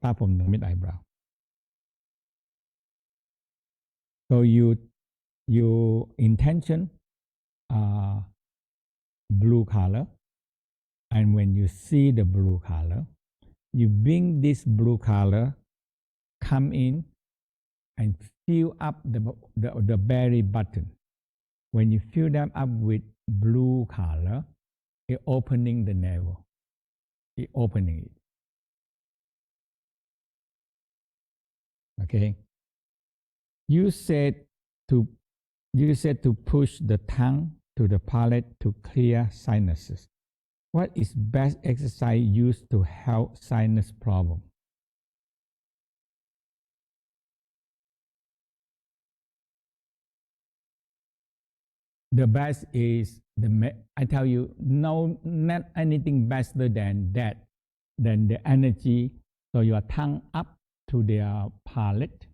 start from the mid eyebrow. So your intention blue color, and when you see the blue color, you bring this blue color come in and fill up the belly button. When you fill them up with blue color, it opening the navel. It opening it. Okay. You said to push the tongue to the palate to clear sinuses. What is best exercise used to help sinus problem? The best is I tell you, no, not anything better than that, than the energy. So your tongue up to their palate.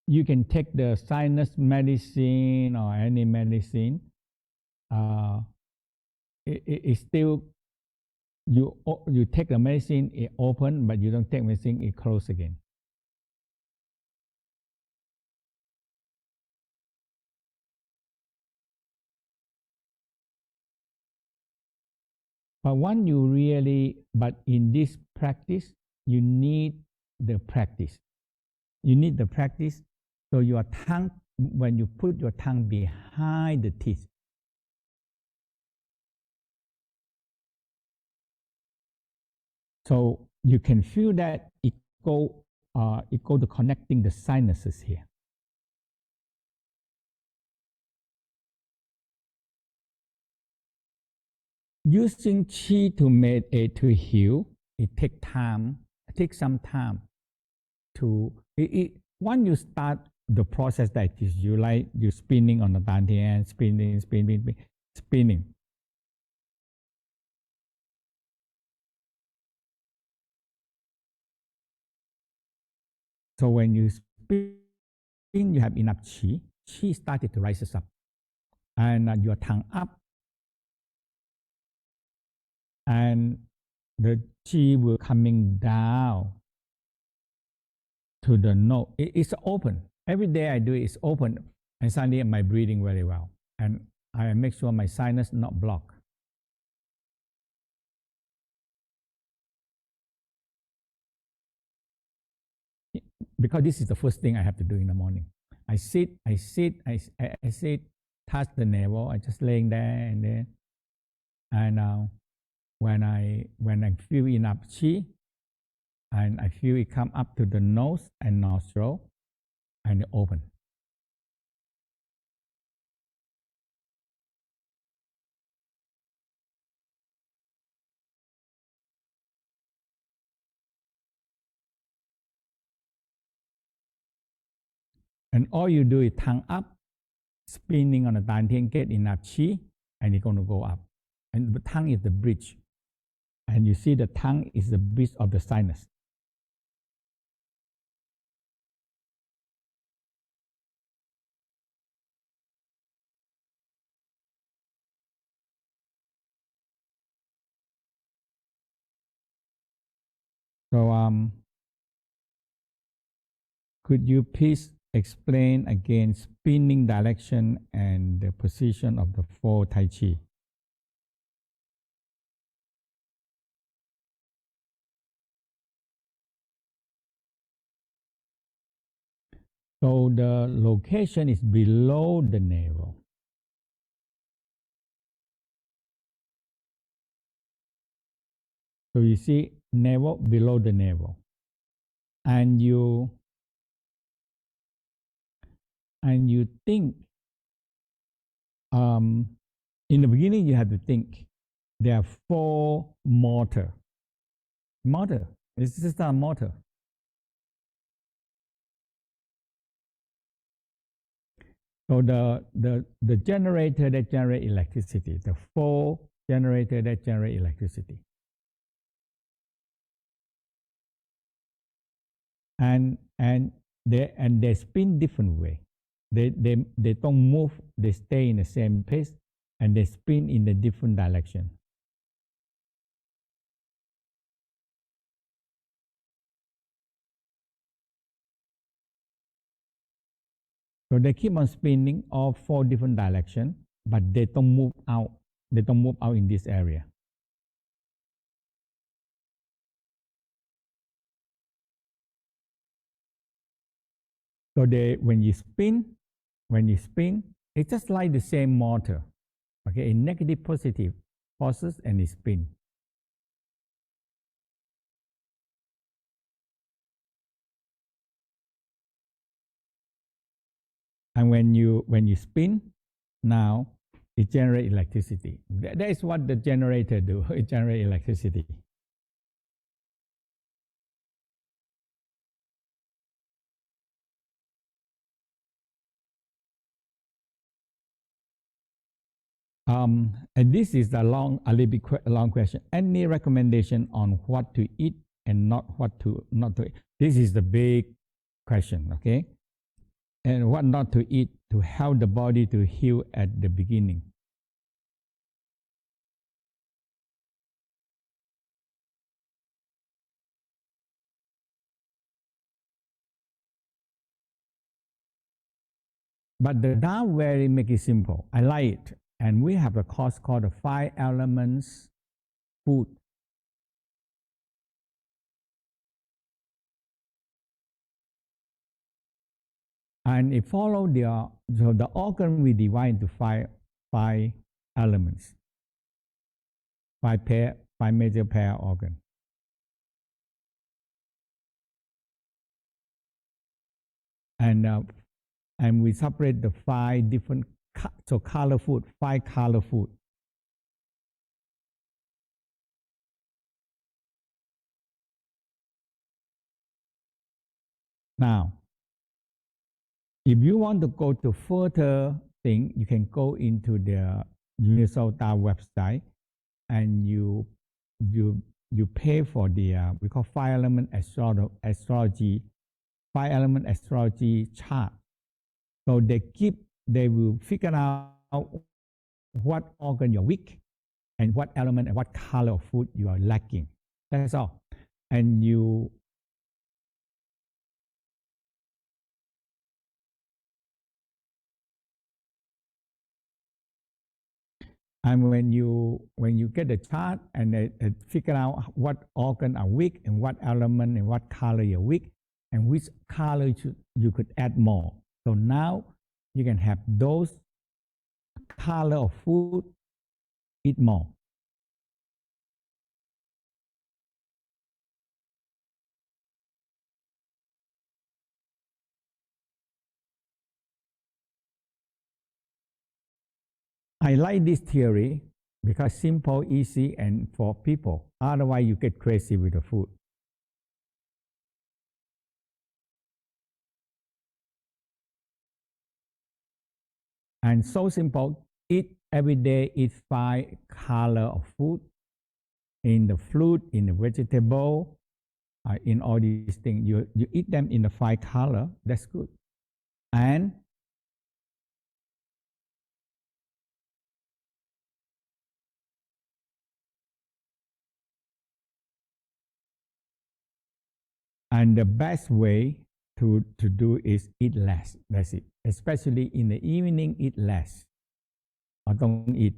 You can take the sinus medicine or any medicine. It's still you take the medicine, it open, but you don't take medicine, it close again. But but in this practice, you need the practice. You need the practice. So your tongue, when you put your tongue behind the teeth, so you can feel that it go to connecting the sinuses here. Using chi to make it to heal, it takes time. It takes some time to once you start the process that is you spinning on the dantian, spinning. So when you spin, you have enough chi. Chi started to rise up, and your tongue up, and the chi will coming down to the nose. It's open. Every day I do it, it's open, and suddenly my breathing very well, and I make sure my sinus not blocked. Because this is the first thing I have to do in the morning. I sit, touch the navel. I just laying there, and then, and when I feel enough chi, and I feel it come up to the nose and nostril, and open. And all you do is tongue up, spinning on the dantian, get enough chi, and it's going to go up. And the tongue is the bridge. And you see the tongue is the bridge of the sinus. So could you please explain again spinning direction and the position of the four Tai Chi? So the location is below the navel. So you see navel below the navel. And you think, in the beginning you have to think there are four motor. It's just a motor. So the generator that generate electricity, the four generator that generate electricity. And they spin different way. They don't move, they stay in the same place, and they spin in a different direction. So they keep on spinning all four different directions, but they don't move out. They don't move out in this area. So they, when you spin, it's just like the same motor. Okay, a negative, positive forces and it spin. And when you spin, now it generates electricity. That is what the generator do. It generates electricity. And this is a little bit long question. Any recommendation on what to eat and not to eat? This is the big question, okay? And what not to eat to help the body to heal at the beginning. But the Tao very make it simple. I like it. And we have a course called the 5 elements food. And it follow so the organ we divide into five elements, five major pair organ. And we separate the five different so color food, five color food. Now, if you want to go to further thing, you can go into the Universal Tao website and you pay for the we call 5 element astrology 5 element astrology chart. So they will figure out what organ you're weak and what element and what color of food you are lacking. That's all. And when you get the chart and they figure out what organ are weak and what element and what color you're weak and which color you could add more. So now you can have those color of food, eat more. I like this theory because simple, easy, and for people. Otherwise, you get crazy with the food. And so simple, eat every day, eat 5 color of food in the fruit, in the vegetable, in all these things. You eat them in the 5 color, that's good. And the best way to do is eat less. That's it. Especially in the evening, eat less. Or don't eat.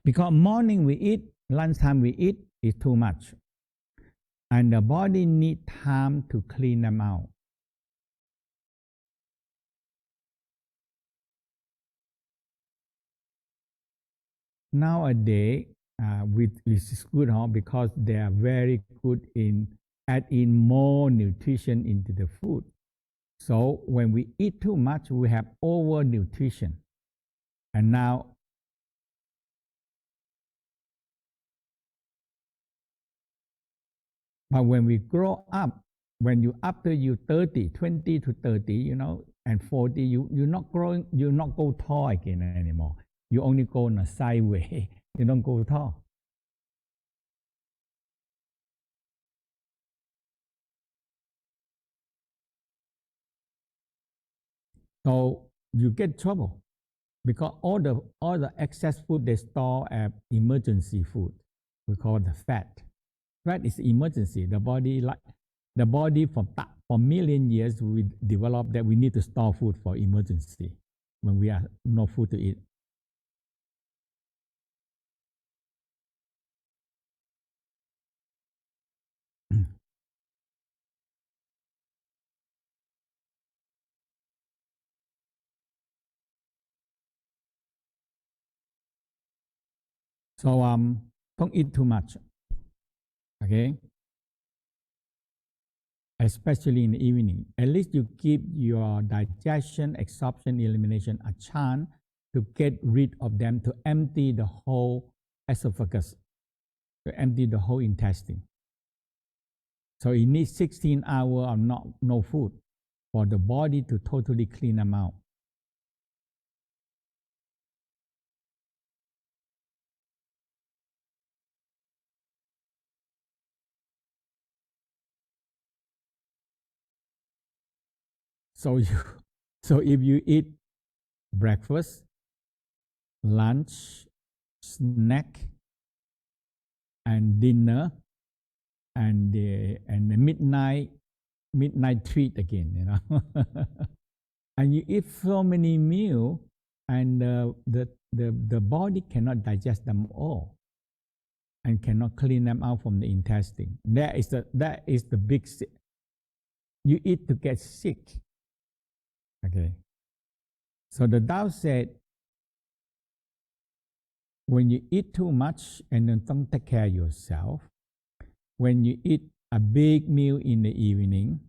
Because morning we eat, lunchtime we eat is too much. And the body need time to clean them out. Nowadays, which is good, because they are very good in adding more nutrition into the food. So when we eat too much, we have over nutrition. And now, but when we grow up, when you after you 30, 20 to 30, and 40, you're not growing, you not go tall again anymore. You only go in a sideways. You don't go tall. So you get trouble because all the excess food they store as emergency food. We call the fat. Fat is emergency. The body like the body for million years we developed that we need to store food for emergency when we have no food to eat. So don't eat too much. Okay, especially in the evening. At least you give your digestion, absorption, elimination a chance to get rid of them, to empty the whole esophagus, to empty the whole intestine. So it needs 16 hours of no food for the body to totally clean them out. So you, so if you eat breakfast, lunch, snack, and dinner, and the midnight treat again, you know, and you eat so many meals, and the body cannot digest them all, and cannot clean them out from the intestine. That is the big. You eat to get sick. Okay. So the Tao said, when you eat too much and then don't take care of yourself, when you eat a big meal in the evening,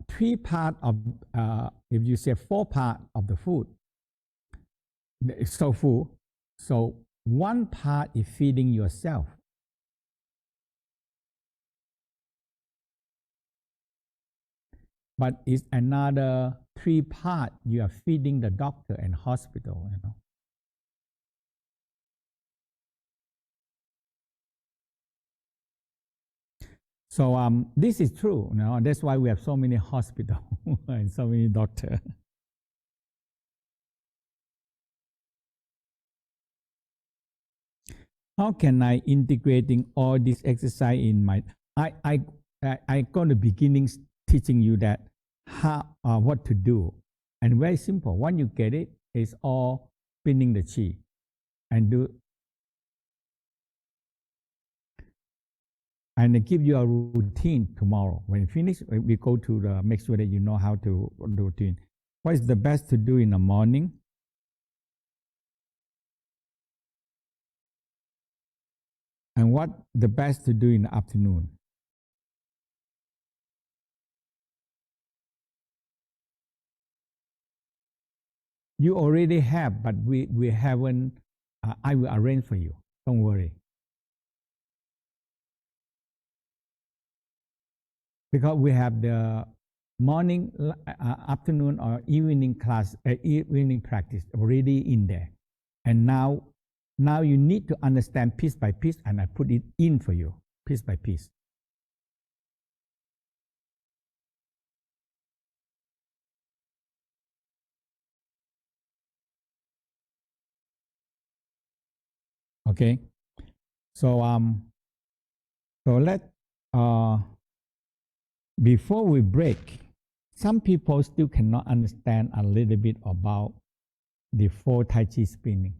three part of, if you say 4 part of the food, it's so full. So one part is feeding yourself. But it's another 3 part you are feeding the doctor and hospital, you know. So this is true, you know. That's why we have so many hospitals and so many doctors. How can I integrating all this exercise in my? I got the beginnings teaching you that how what to do, and very simple. Once you get it, it's all spinning the chi, and do, and I give you a routine tomorrow. When you finish, we go to the make sure that you know how to do routine. What is the best to do in the morning? And what the best to do in the afternoon? You already have, but we haven't. I will arrange for you. Don't worry. Because we have the morning, afternoon, or evening class, evening practice already in there. And now you need to understand piece by piece, and I put it in for you, piece by piece. Okay. So let before we break, some people still cannot understand a little bit about the 4 Tai Chi spinning.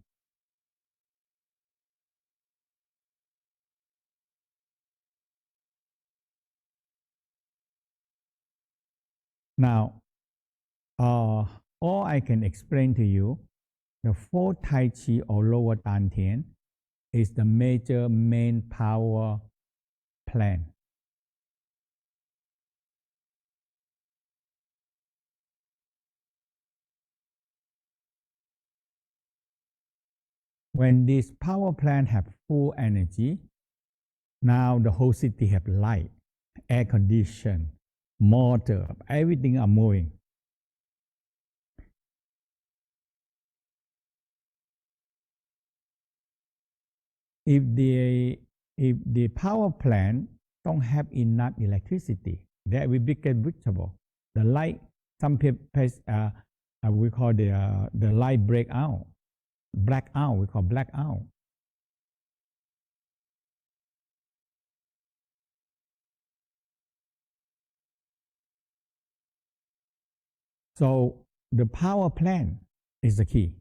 Now, all I can explain to you, the 4 Tai Chi or lower Dantian is the major main power plan. When this power plant have full energy, now the whole city have light, air condition, motor, everything are moving. If the power plant don't have enough electricity, that will become visible. The light, some people we call the light break out, black out. We call black out. So the power plant is the key.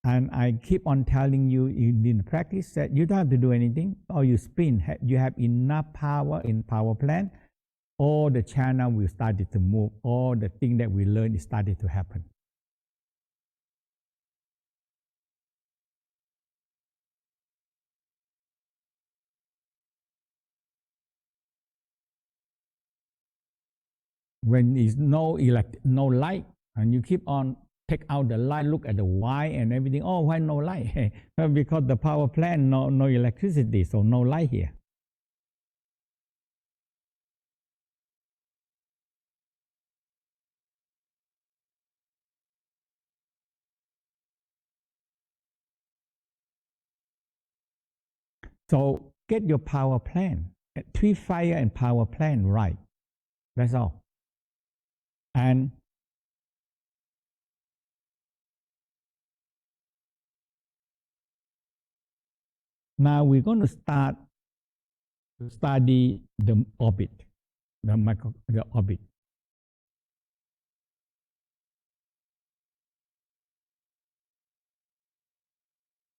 And I keep on telling you in practice that you don't have to do anything. Or you spin, you have enough power in power plant, all the channel will start to move, all the thing that we learn is started to happen. When is no light, and you keep on take out the light, look at the why and everything. Oh, why no light? Because the power plant no electricity, so no light here. So get your power plant, treat fire and power plant right. That's all. And now we're going to start to study the orbit, the orbit.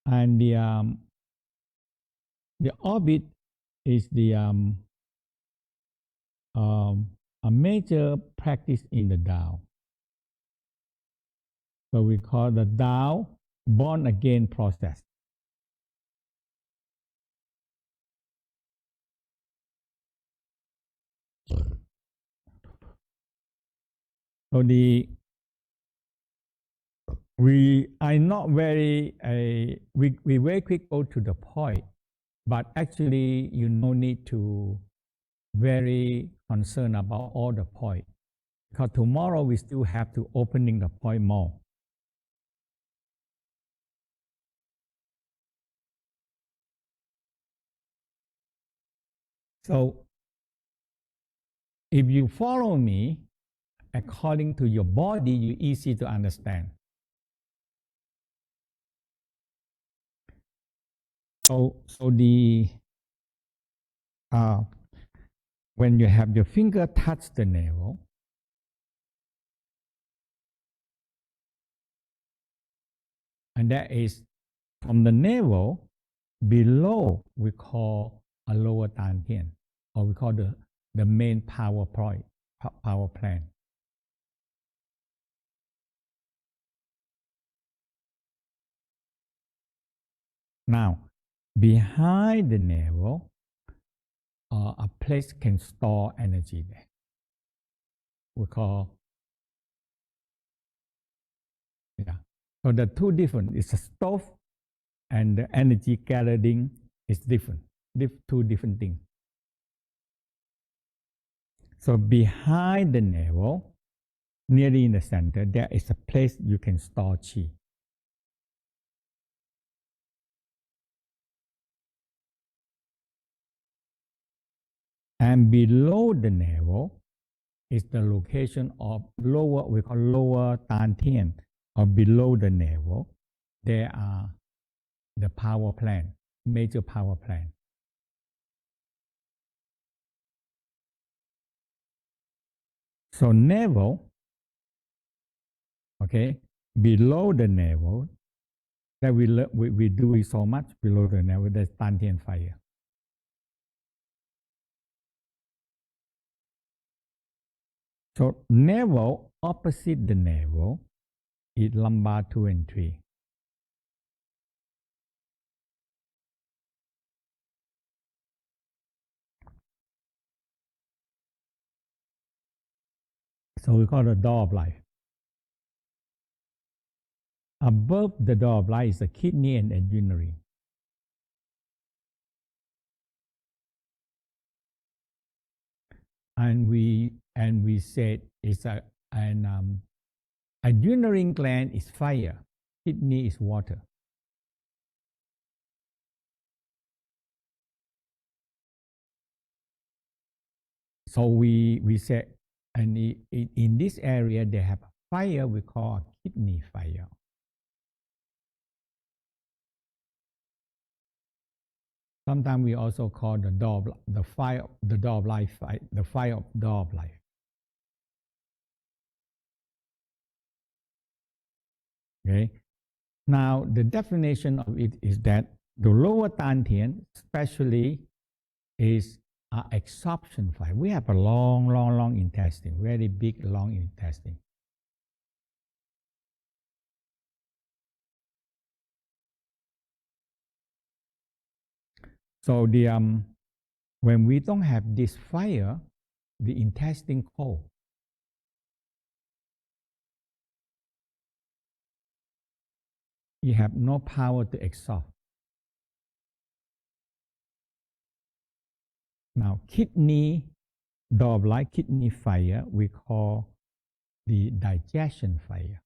And the orbit is a major practice in the Tao. So we call the Tao born again process. So we are not very we very quick go to the point, but actually you no need to very concerned about all the point, because tomorrow we still have to opening the point more. So if you follow me according to your body, you easy to understand. So the when you have your finger touch the navel, and that is from the navel below, we call a lower dantian, or we call the main power point, power plant. Now, behind the navel, a place can store energy there. We call, yeah. So the two different, it's a stove and the energy gathering is different, two different things. So behind the navel, nearly in the center, there is a place you can store qi. And below the navel is the location of lower, we call lower dantian, or below the navel. There are the power plant, major power plant. So navel, okay, below the navel, that we do it so much below the navel, there's dantian fire. So navel, opposite the navel, is lumbar 2 and 3. So we call it the door of life. Above the door of life is the kidney and urinary. And we said it's a urinary gland is fire, kidney is water. So we said, and in this area they have fire we call kidney fire. Sometimes we also call the door of life, the fire of door of life. Okay. Now, the definition of it is that the lower dantian, especially, is an absorption fire. We have a long intestine, very big, long intestine. So when we don't have this fire, the intestine cold. You have no power to absorb. Now, kidney, like kidney fire, we call the digestion fire.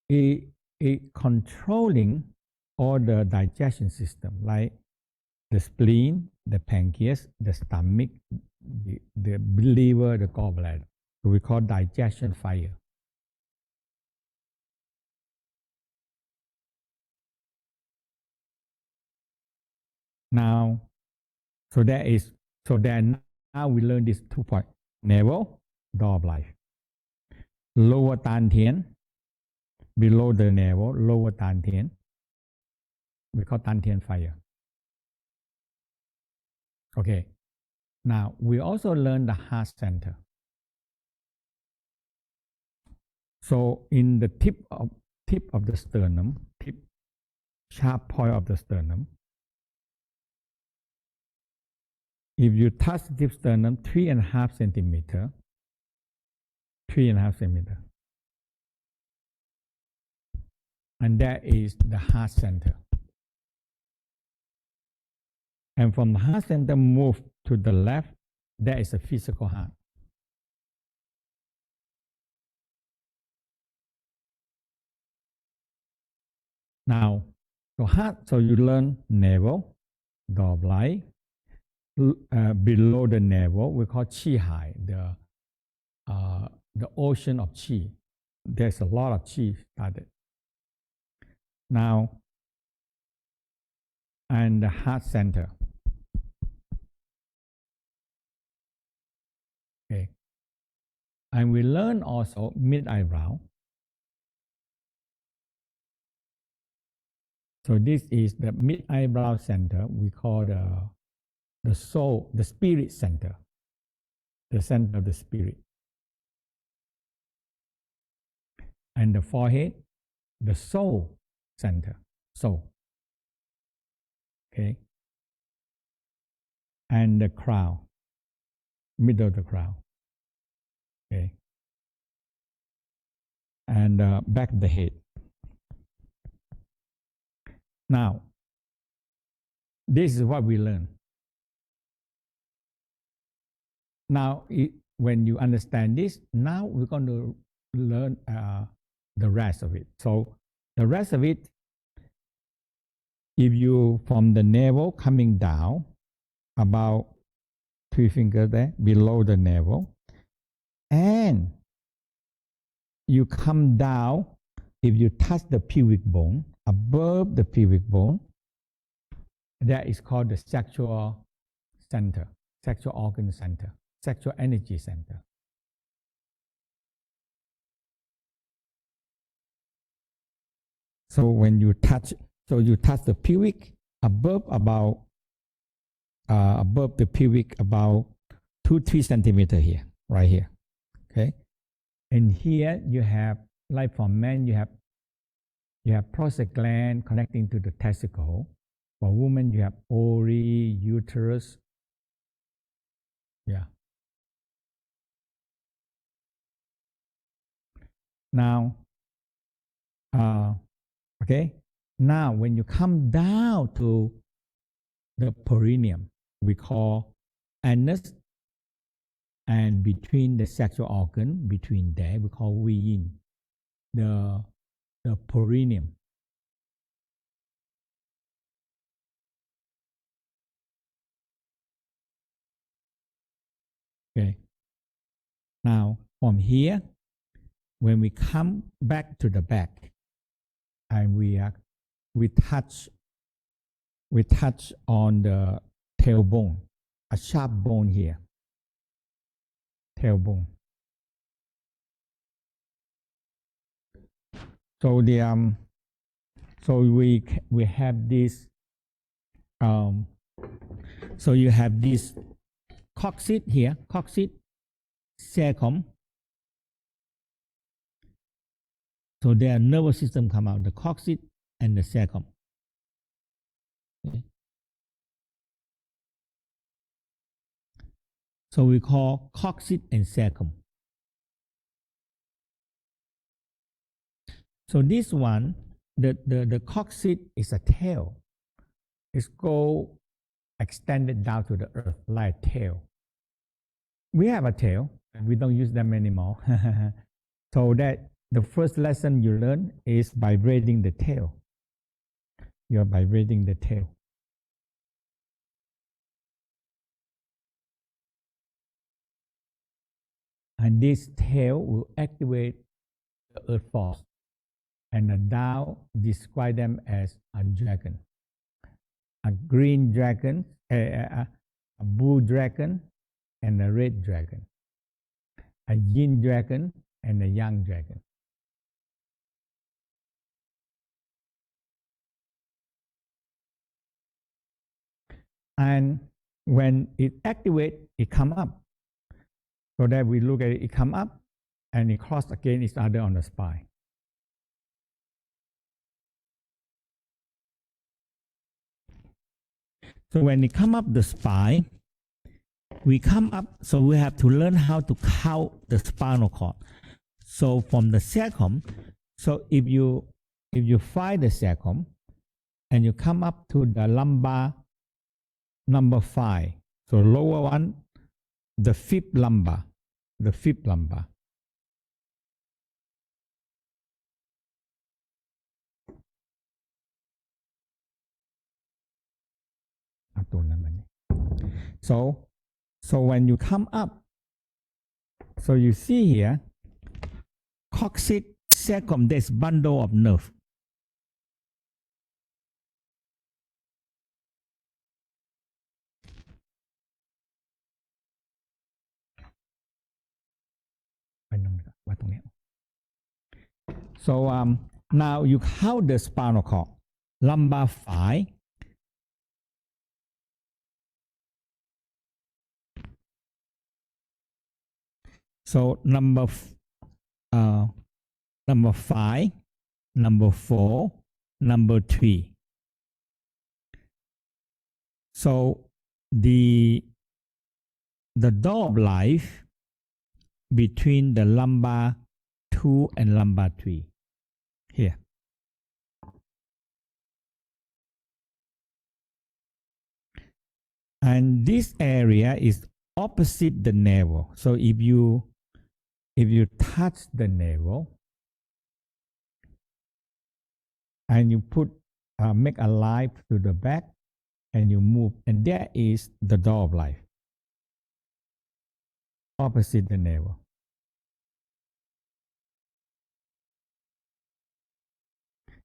It controlling all the digestion system, like the spleen, the pancreas, the stomach, the liver, the gallbladder. So we call digestion fire. Now, so then now we learn these 2 points: navel, door of life; lower dantian, below the navel, lower dantian, we call dantian fire. Okay. Now we also learn the heart center. So in the tip of the sternum, sharp point of the sternum, if you touch the sternum 3.5 centimeter, 3.5 centimeter, and that is the heart center. And from the heart center move to the left, that is a physical heart. Now, so you learn navel, door of life. Below the navel, we call qi hai, the ocean of qi. There's a lot of qi started. Now, and the heart center. Okay. And we learn also mid eyebrow. So this is the mid eyebrow center. We call the soul, the spirit center, the center of the spirit. And the forehead, the soul center, soul. Okay. And the crown, middle of the crown. Okay. And back of the head. Now, this is what we learn. Now, when you understand this, now we're going to learn the rest of it. So the rest of it, if you from the navel coming down about 3 fingers there below the navel, and you come down, if you touch the pubic bone, above the pubic bone, that is called the sexual center, sexual organ center, sexual energy center. So when you touch, the pubic above the pubic about 2-3 centimeter here, right here. Okay, and here you have, like for men, you have prostate gland connecting to the testicle. For women, you have ovary, uterus. Yeah. Now, okay. Now, when you come down to the perineum, we call anus, and between the sexual organ, between there, we call yin, the perineum. Okay. Now, from here, when we come back to the back, and we touch on the tailbone, a sharp bone here. tailbone. So we have this. So you have this coccyx here, coccyx, cecum. So their nervous system come out, the coccyx and the cecum. Okay. So we call coccyx and cecum. So this one, the coccyx is a tail. It's go extended down to the earth like a tail. We have a tail, and we don't use them anymore. So that the first lesson you learn is vibrating the tail. You're vibrating the tail. And this tail will activate the earth force. And the Tao describe them as a dragon. A green dragon, a blue dragon, and a red dragon. A yin dragon and a yang dragon. And when it activates, it come up. So that we look at it, it come up and it cross again each other on the spine. So when it come up the spine, we come up, so we have to learn how to count the spinal cord. So from the sacrum, so if you find the sacrum and you come up to the lumbar number 5, so lower one, the fifth lumbar. So when you come up, so you see here, coccyx, sacrum, this bundle of nerve. So now you count the spinal cord, lumbar 5. So number 5, number 4, number 3. So the door of life between the lumbar 2 and lumbar 3 here. And this area is opposite the navel. So if you touch the navel and you put make a line to the back and you move, and that is the door of life opposite the navel.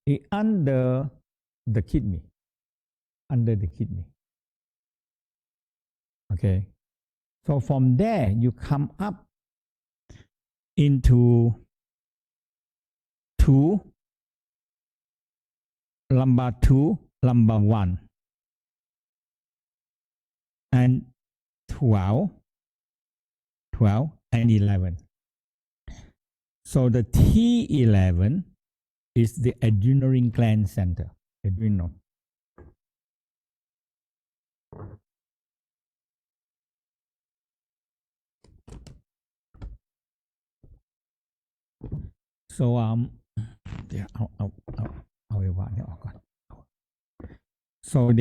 It under the kidney. Okay. So from there you come up into 2, lumbar 2, lumbar 1, and 12, and 11. So the T11 is the adrenal gland center. Adrenal. So so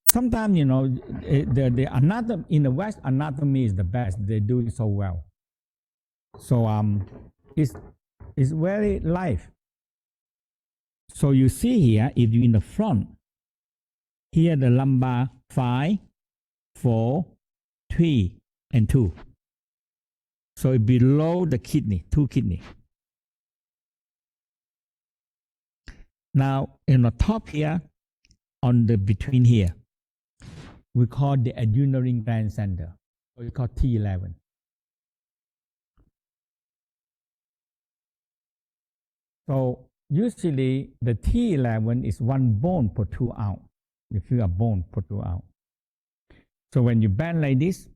sometimes, you know, the anatomy in the West, anatomy is the best. They do it so well. So it's very live. So you see here, if you're in the front, here the lumbar 5, 4, 3, and 2. So below the kidney, 2 kidney. Now in the top here, on the between here. We call the adrenal gland center. We call T11. So usually the T11 is one bone protrude out. You feel a bone protrude out. So when you bend like this,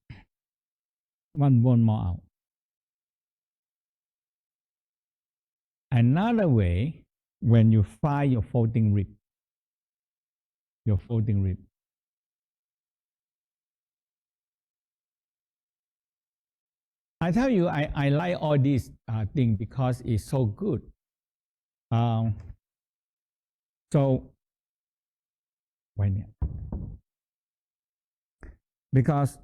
one bone more out. Another way, when you find your folding rib, I tell you, I like all these things because it's so good. So, wait a minute. Because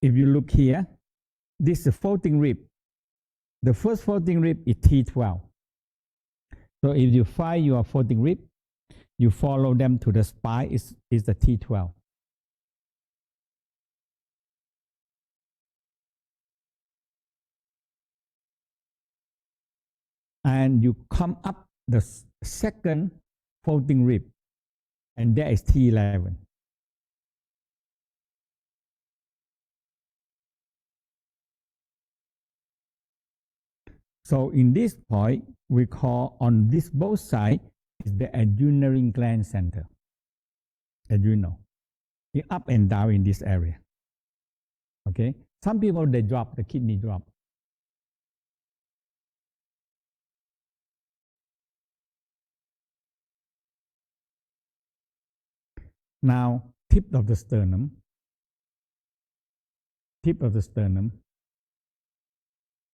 if you look here, this is a folding rib. The first folding rib is T12. So if you find your folding rib, you follow them to the spine, is the T12. And you come up the second folding rib, and that is T11. So in this point, we call on this both sides is the adrenal gland center. Adrenal. It up and down in this area. Okay. Some people they drop, the kidney drop. Now, tip of the sternum,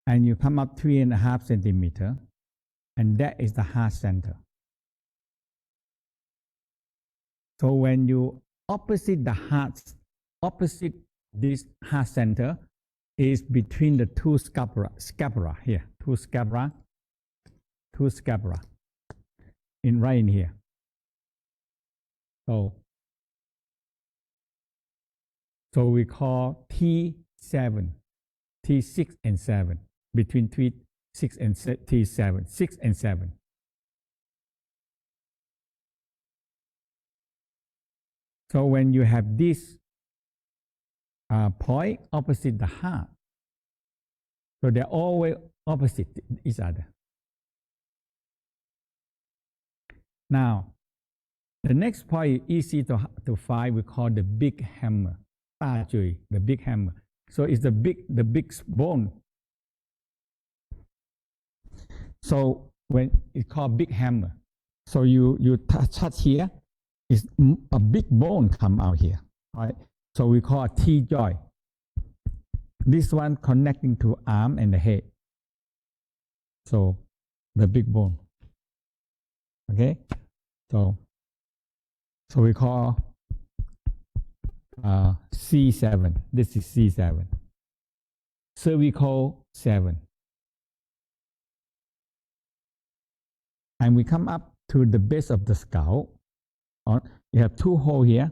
and you come up 3.5 centimeter, and that is the heart center. So when you opposite the heart, opposite this heart center is between the two scapula here, two scapula, right in here. So we call T7, T6 and 7, between T6 and T7, 6 and 7. So when you have this point opposite the heart, so they're always opposite each other. Now, the next point is easy to find. We call the big hammer, the big hammer. So it's the big bone. So when it's called big hammer, so you touch here, is a big bone come out here, right? So we call a T joint. This one connecting to arm and the head. So the big bone. Okay, so we call C7. This is C7. Cervical 7. And we come up to the base of the skull. You have two holes here,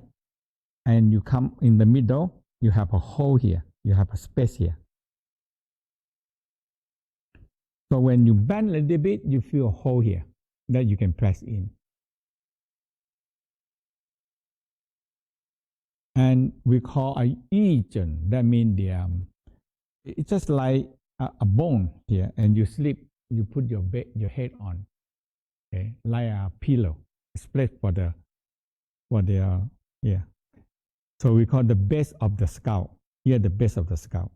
and you come in the middle, you have a hole here, you have a space here. So when you bend a little bit, you feel a hole here that you can press in. And we call a region. That means it's just like a bone here, and you sleep, you put your head on, okay, like a pillow, split for the yeah. So we call the base of the skull. Here, the base of the skull.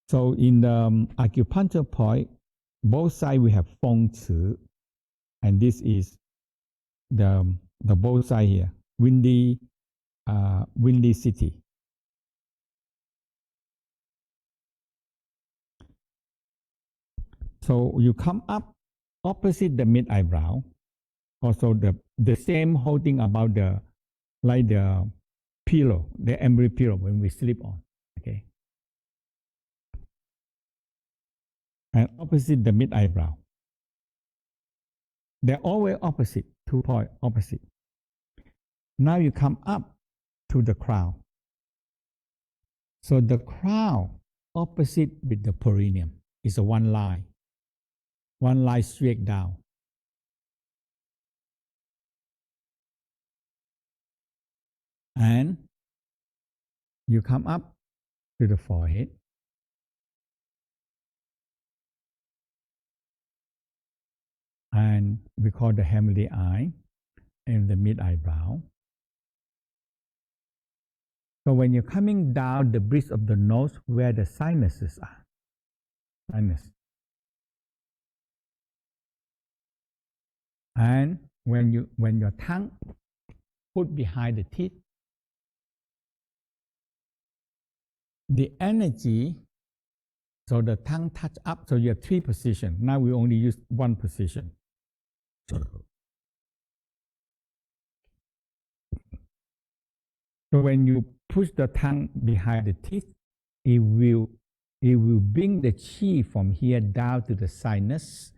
So in the acupuncture point, both sides we have feng ci, and this is the both side here, windy city. So you come up opposite the mid eyebrow. Also the same holding about the pillow, the embryo pillow when we sleep on. Okay. And opposite the mid eyebrow. They're always opposite, 2 points opposite. Now you come up to the crown. So the crown opposite with the perineum is a one line straight down. and you come up to the forehead, and we call the heavenly eye and the mid eyebrow. So when you're coming down the bridge of the nose where the sinuses are, sinus. And when your tongue put behind the teeth, the energy, so the tongue touch up, so you have three positions. Now we only use one position. So when you push the tongue behind the teeth, it will bring the chi from here down to the sinus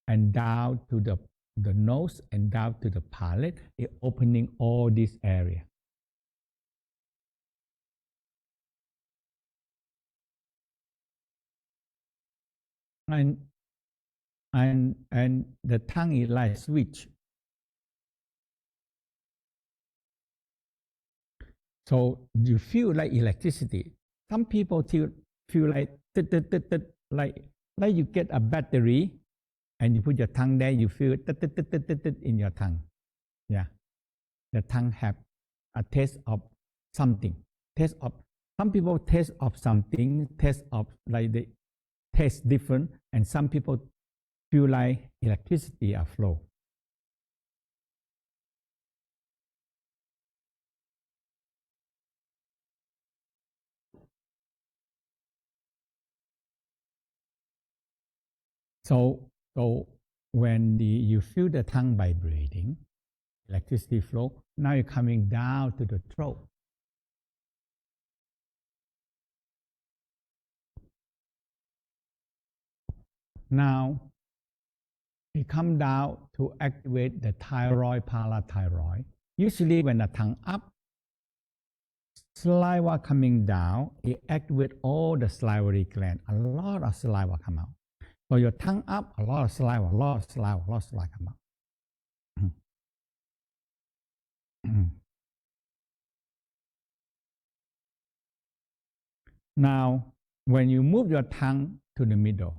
and down to the nose and down to the palate, opening all this area. And the tongue is like switch. So you feel like electricity. Some people feel like like you get a battery and you put your tongue there, you feel in your tongue. Yeah. The tongue have a taste of something. Taste of some people taste of something, taste of like the taste different, and some people feel like electricity are flow. So when you feel the tongue vibrating, electricity flow, now you're coming down to the throat. Now it come down to activate the thyroid, parathyroid. Usually when the tongue up, saliva coming down, it activate all the salivary gland. A lot of saliva come out. So your tongue up, a lot of saliva, a lot of saliva, a lot of saliva come out. Now, when you move your tongue to the middle,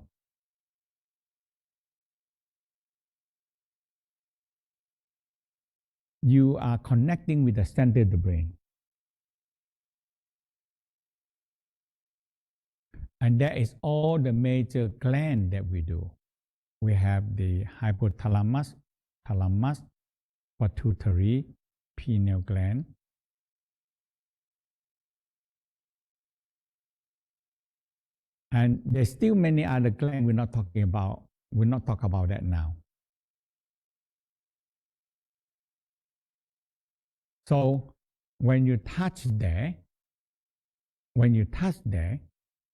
you are connecting with the center of the brain. And that is all the major gland that we do. We have the hypothalamus, thalamus, pituitary, pineal gland. And there's still many other glands we're not talking about. We'll not talk about that now. So when you touch there,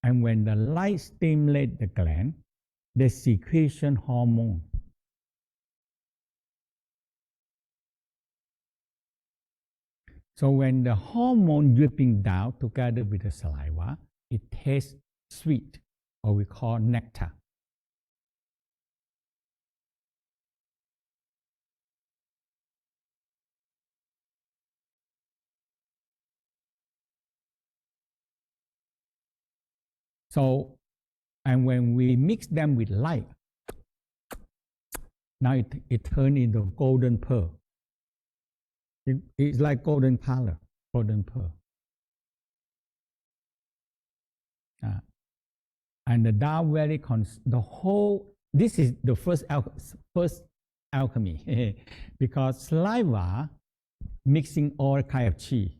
and when the light stimulates the gland, the secretion hormone. So when the hormone dripping down together with the saliva, it tastes sweet, or we call nectar. So, and when we mix them with light, now it turns into golden pearl. It's like golden color, golden pearl. And the Tao very the whole. This is the first alchemy because saliva mixing all kind of chi.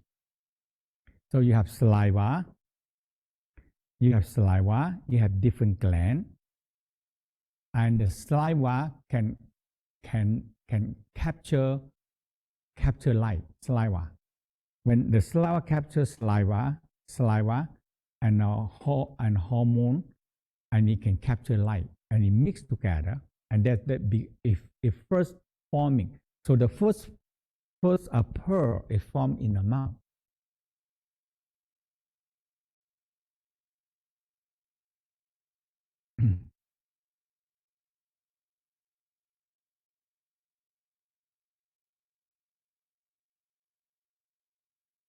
So you have saliva, you have different gland, and the saliva can capture light. Saliva. When the saliva captures saliva and hormone, and it can capture light, and it mix together, and that be if first forming. So the first pearl is formed in the mouth.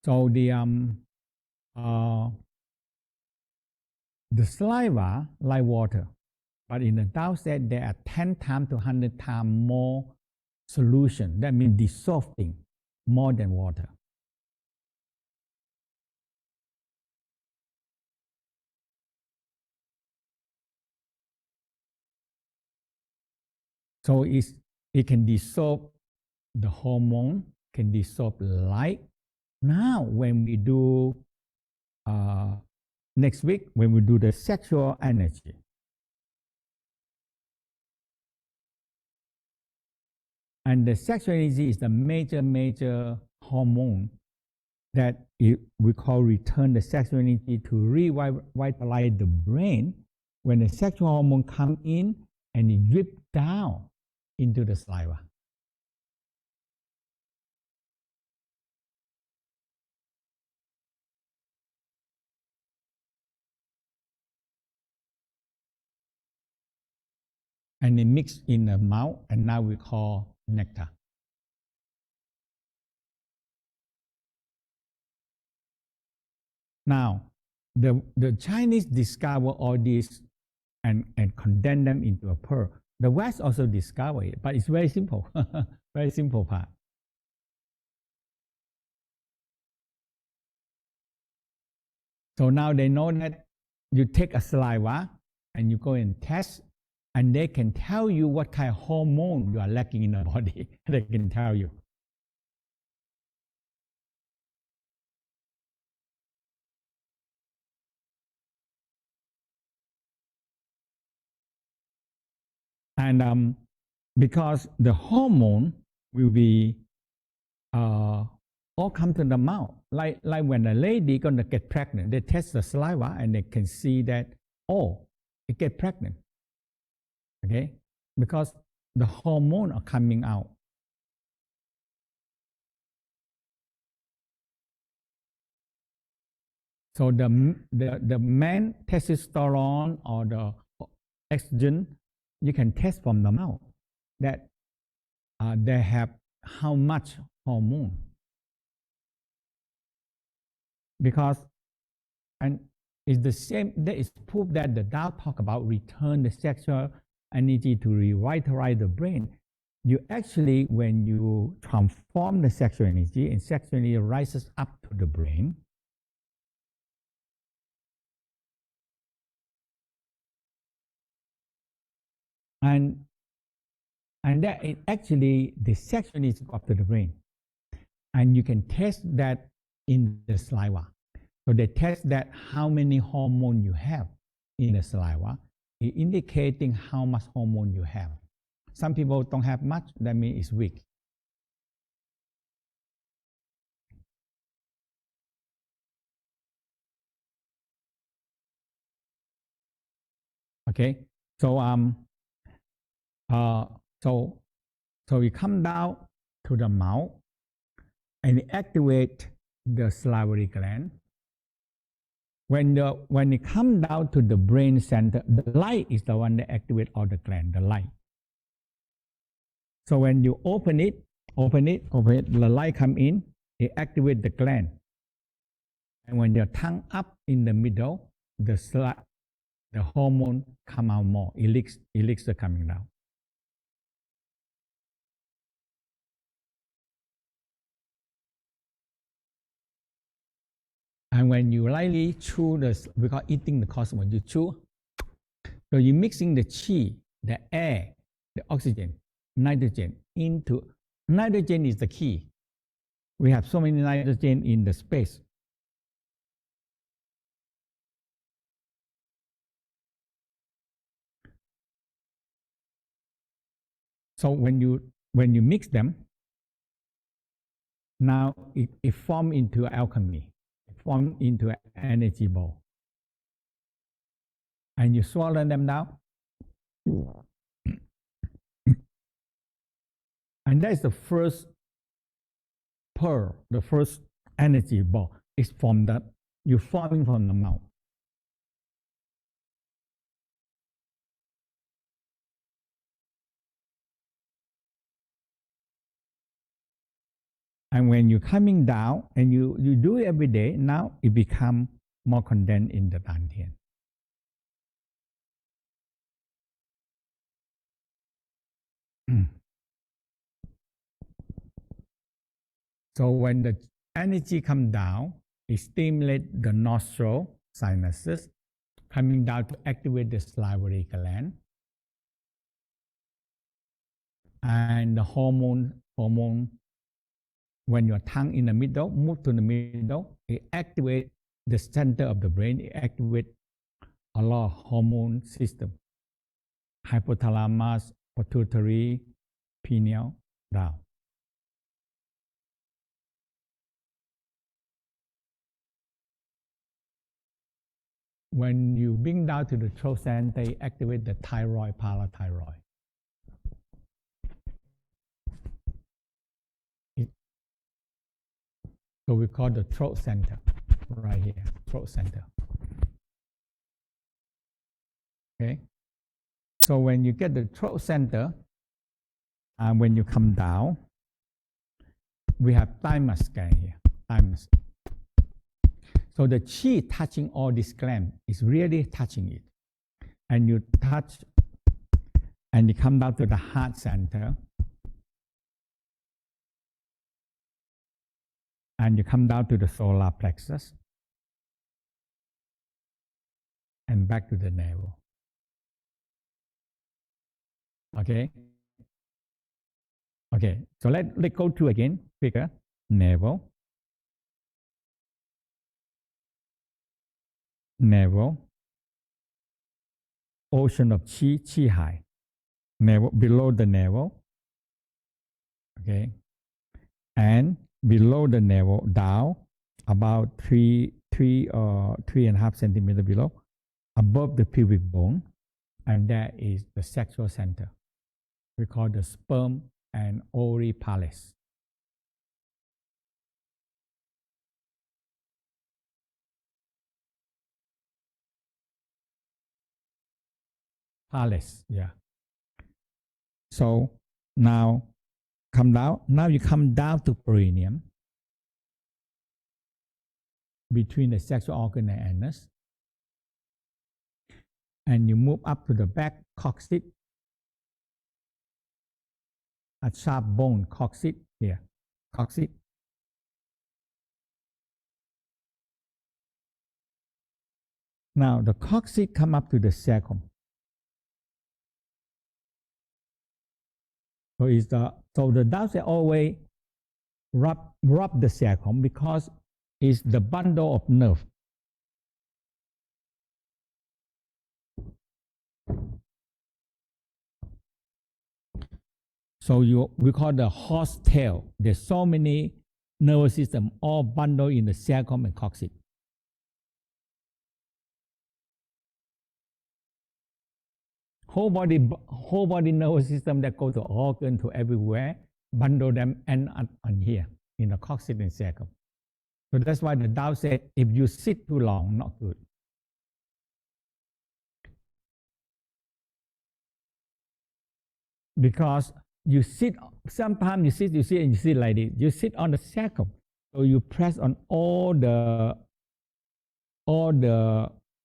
So uh, the saliva like water, but in the downside there are 10 times to 100 times more solution. That means dissolving more than water. So it can dissolve the hormone, can dissolve light. Now, when we do next week, when we do the sexual energy, and the sexual energy is the major hormone that we call return the sexual energy to revitalize the brain. When the sexual hormone come in and it drip down into the saliva. And it mix in the mouth, and now we call nectar. Now, the Chinese discover all these and condense them into a pearl. The West also discover it, but it's very simple, very simple part. So now they know that you take a saliva and you go and test, and they can tell you what kind of hormone you are lacking in the body. They can tell you. And because the hormone will be all come to the mouth. Like when a lady gonna get pregnant, they test the saliva and they can see that, oh, it get pregnant. Okay? Because the hormone are coming out. So the man testosterone or the estrogen, you can test from the mouth that they have how much hormone. Because and it's the same, that is proof that the Tao talk about return the sexual energy to revitalize the brain. You actually, when you transform the sexual energy and sexual energy rises up to the brain, and that it actually the sexual energy up to the brain, and you can test that in the saliva. So they test that how many hormone you have in the saliva, indicating how much hormone you have. Some people don't have much, that means it's weak. Okay, so uh, so so we come down to the mouth and activate the salivary gland. When it come down to the brain center, the light is the one that activate all the gland, the light. So when you open it, the light come in, it activate the gland. And when your tongue up in the middle, the hormone come out more, elixir coming down. And when you lightly chew this, because eating the cause when you chew, so you're mixing the qi, the air, the oxygen, nitrogen into, nitrogen is the key. We have so many nitrogen in the space. So when you mix them, now it forms into alchemy, it forms into an energy ball. And you swallow them down. And that's the first pearl, the first energy ball is from that you forming from the mouth. And when you're coming down and you do it every day, now it becomes more condensed in the dantian. So when the energy comes down, it stimulates the nostril sinuses, coming down to activate the salivary gland. And the hormone, when your tongue in the middle, move to the middle, it activates the center of the brain, it activates a lot of hormone system. Hypothalamus, pituitary, pineal, down. When you bring down to the throat center, they activate the thyroid, parathyroid. So we call the throat center, right here, throat center. Okay. So when you get the throat center, and when you come down, we have thymus gland here, thymus. So the chi touching all this gland is really touching it. And you touch, and you come down to the heart center. And you come down to the solar plexus. And back to the navel. Okay? Okay, so let's go through again, quicker. Navel. Navel. Ocean of chi, chi high. Navel, below the navel. Okay? And below the navel, down about 3.5 centimeters below, above the pubic bone, and that is the sexual center. We call the sperm and ovary palace. Palace, yeah. So now come down. Now you come down to perineum, between the sexual organ and anus, and you move up to the back coccyx, a sharp bone coccyx here, coccyx. Now the coccyx come up to the sacrum. So the doctor always rub the sacrum because it's the bundle of nerve. So we call the horse tail. There's so many nervous system all bundled in the sacrum and coccyx. Whole body nervous system that go to organ to everywhere, bundle them and on here in the coccyx and sacrum. So that's why the Tao said, if you sit too long, not good. Because you sit, sometimes you sit like this. You sit on the sacrum, so you press on all the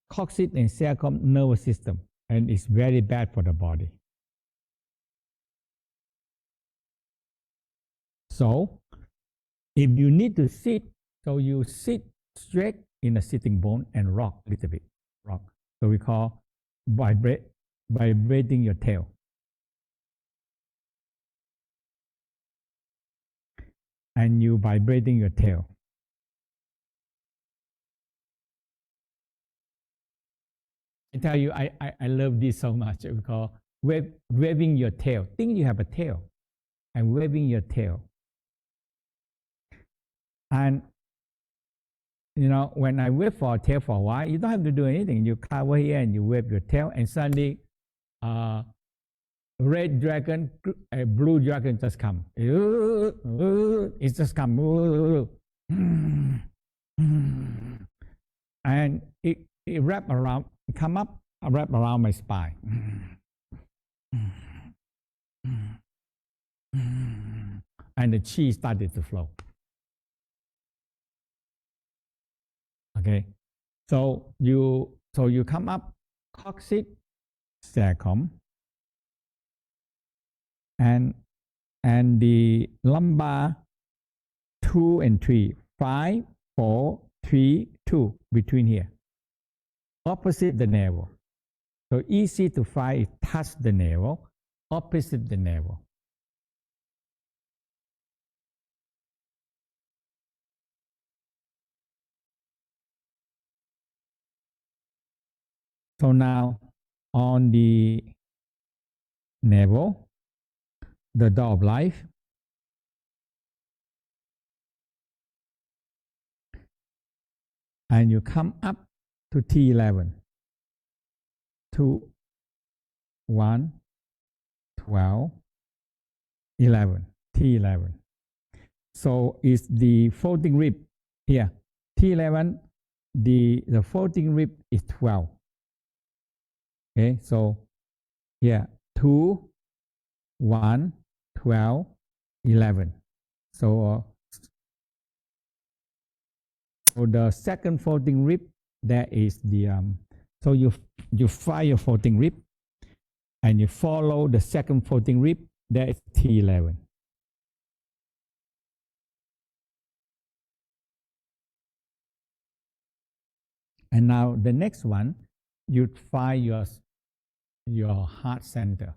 coccyx and sacrum nervous system, and it's very bad for the body. So, if you need to sit, so you sit straight in a sitting bone and rock a little bit, rock. So we call vibrating your tail. And you vibrating your tail. I tell you, I love this so much because waving your tail. Think you have a tail and waving your tail. And you know, when I wave for a tail for a while, you don't have to do anything. You cover here and you wave your tail, and suddenly red dragon, a blue dragon just come. It just come. And it wrap around, come up, wrap around my spine. And the chi started to flow. Okay, so you come up coccyx, sacrum, and the lumbar 2 and 3, 5, 4, 3, 2 between here, opposite the navel. So easy to find, it touch the navel, opposite the navel. So now on the navel, the door of life, and you come up to T11, 2, 1, 12, 11, T11. So it's the folding rib here. T11, the folding rib is 12. Okay, so here, 2, 1, 12, 11. So the second folding rib, that is the, so you find your folding rib, and you follow the second folding rib, that is T11. And now the next one, you find your heart center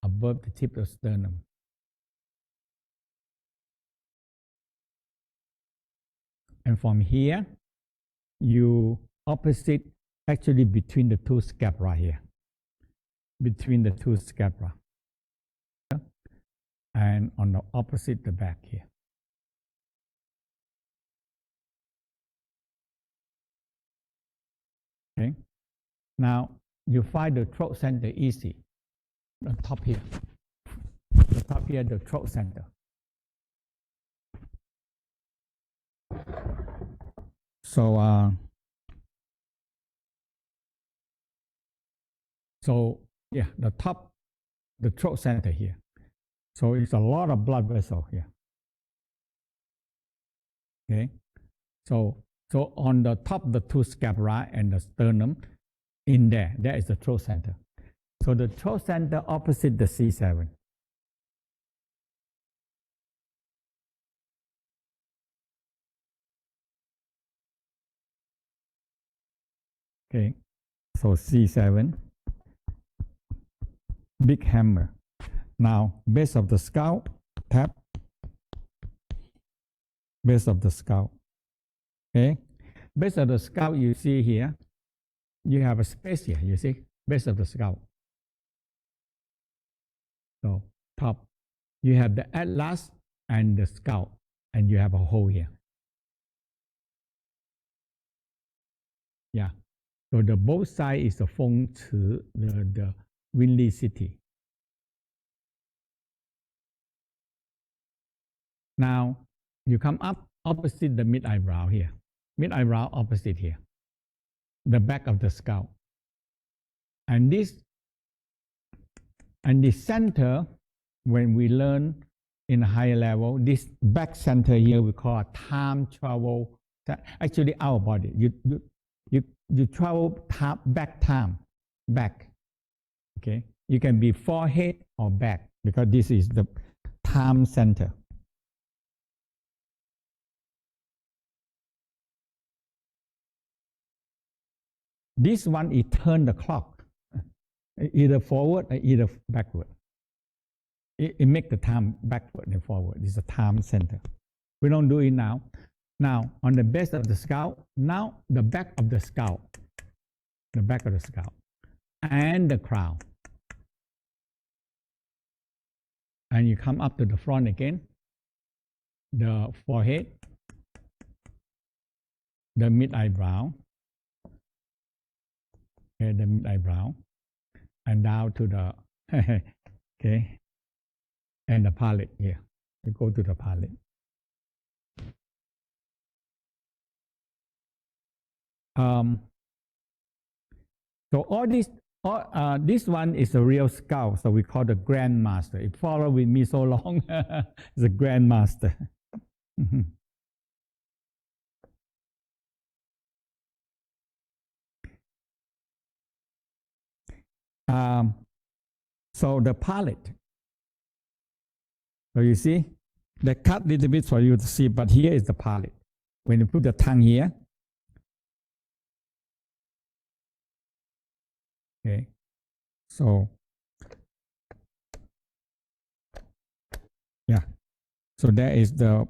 above the tip of sternum. And from here, you opposite, actually between the two scapula here, between the two scapula, and on the opposite the back here. Okay. Now you find the throat center easy. The top here, the throat center. So yeah, the top, the throat center here. So it's a lot of blood vessel here. Okay, so on the top, the two scapula and the sternum, in there, that is the throat center. So the throat center opposite the C7. Okay, so C7, big hammer. Now, base of the skull, tap, base of the skull. Okay, base of the skull, you see here, you have a space here, you see, base of the skull. So, top, you have the atlas and the skull, and you have a hole here. Yeah, so the both side is the Feng Ci, the windy city. Now, you come up opposite the mid eyebrow here. Mid eyebrow opposite here. The back of the skull. And this, and the center, when we learn in a higher level, this back center here we call a time travel. Actually, our body, you travel back time, back. Okay, you can be forehead or back, because this is the time center. This one is turn the clock, either forward or either backward. It makes the time backward and forward. It's a time center. We don't do it now. Now, on the base of the skull, now the back of the skull, and the crown. And you come up to the front again, the forehead, the mid eyebrow, okay, the mid eyebrow, and down to the, okay, and the palate here. You go to the palate. So all this one is a real skull, so we call the grandmaster. It followed with me so long. It's a grandmaster. Um, so the palate. So you see, they cut a little bit for you to see, but here is the palate. When you put the tongue here, okay. So yeah, so that is the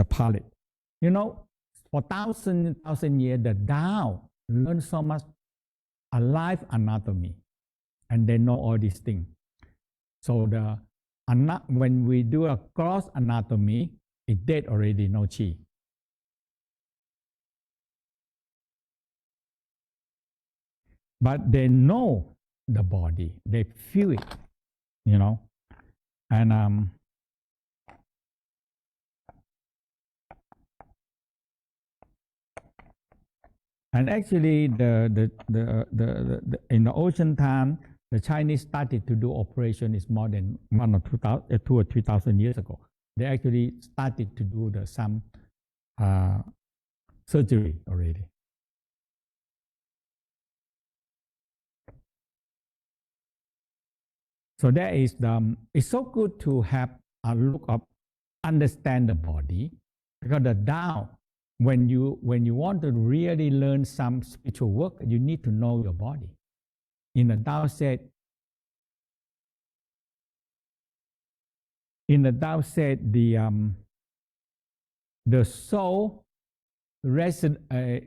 palate. You know, for thousand years, the Tao learned so much alive anatomy, and they know all these things. So when we do a cross anatomy, it's dead already, no chi. But they know the body, they feel it, you know, and actually in the ocean time, the Chinese started to do operation is more than 2 or 3,000 years ago. They actually started to do some surgery already. So that is it's so good to have a look up, understand the body, because the Tao, when you want to really learn some spiritual work, you need to know your body. In the Tao said, the soul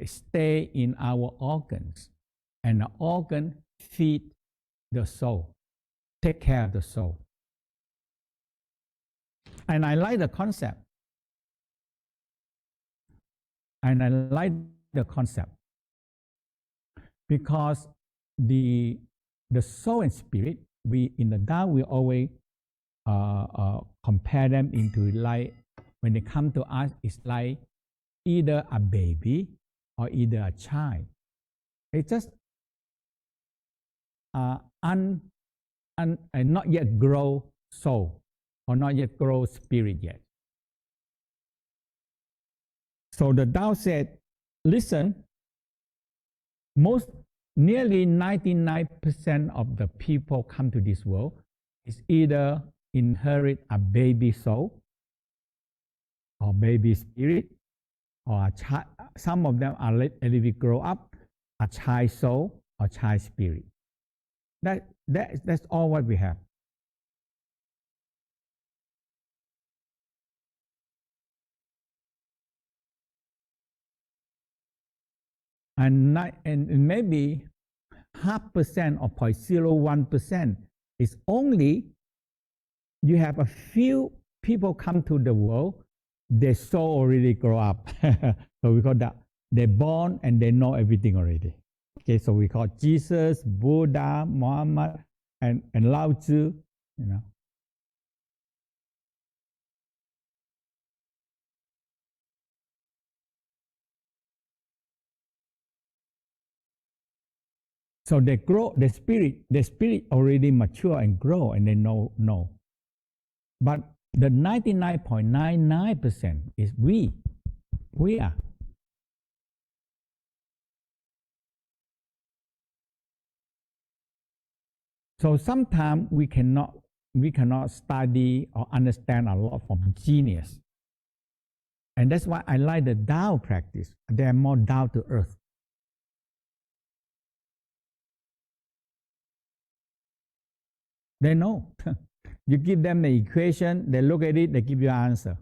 stay in our organs, and the organ feed the soul, take care of the soul. And I like the concept. Because the soul and spirit, we in the Tao, we always compare them into, like, when they come to us, it's like either a baby or either a child. It's just not yet grow soul, or not yet grow spirit yet. So the Tao said, listen, nearly 99% of the people come to this world is either inherit a baby soul or baby spirit, or a child. Some of them are a little bit grow up, a child soul or child spirit. That's all what we have. And maybe 0.5% or 0.01% is only, you have a few people come to the world, their soul already grow up. So we call that they're born and they know everything already. Okay, so we call Jesus, Buddha, Muhammad, and Lao Tzu, you know. So they grow, the spirit already mature and grow, and they know. But the 99.99% is we are. So sometimes we cannot study or understand a lot from genius. And that's why I like the Tao practice. They are more down to earth. They know. You give them the equation, they look at it, they give you an answer.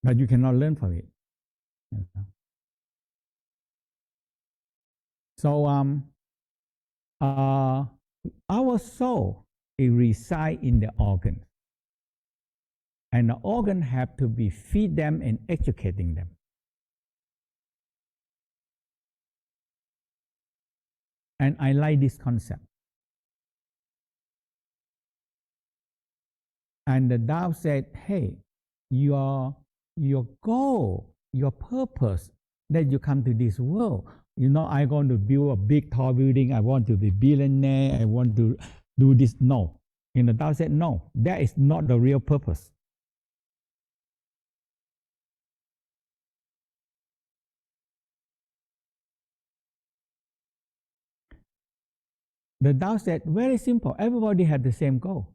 But you cannot learn from it. So our soul, it resides in the organ, and the organ have to be feed them and educating them. And I like this concept. And the Tao said, hey, your goal, your purpose that you come to this world, I'm going to build a big tall building, I want to be billionaire, I want to do this. No. And the Tao said, no, that is not the real purpose. The Tao said, very simple. Everybody had the same goal.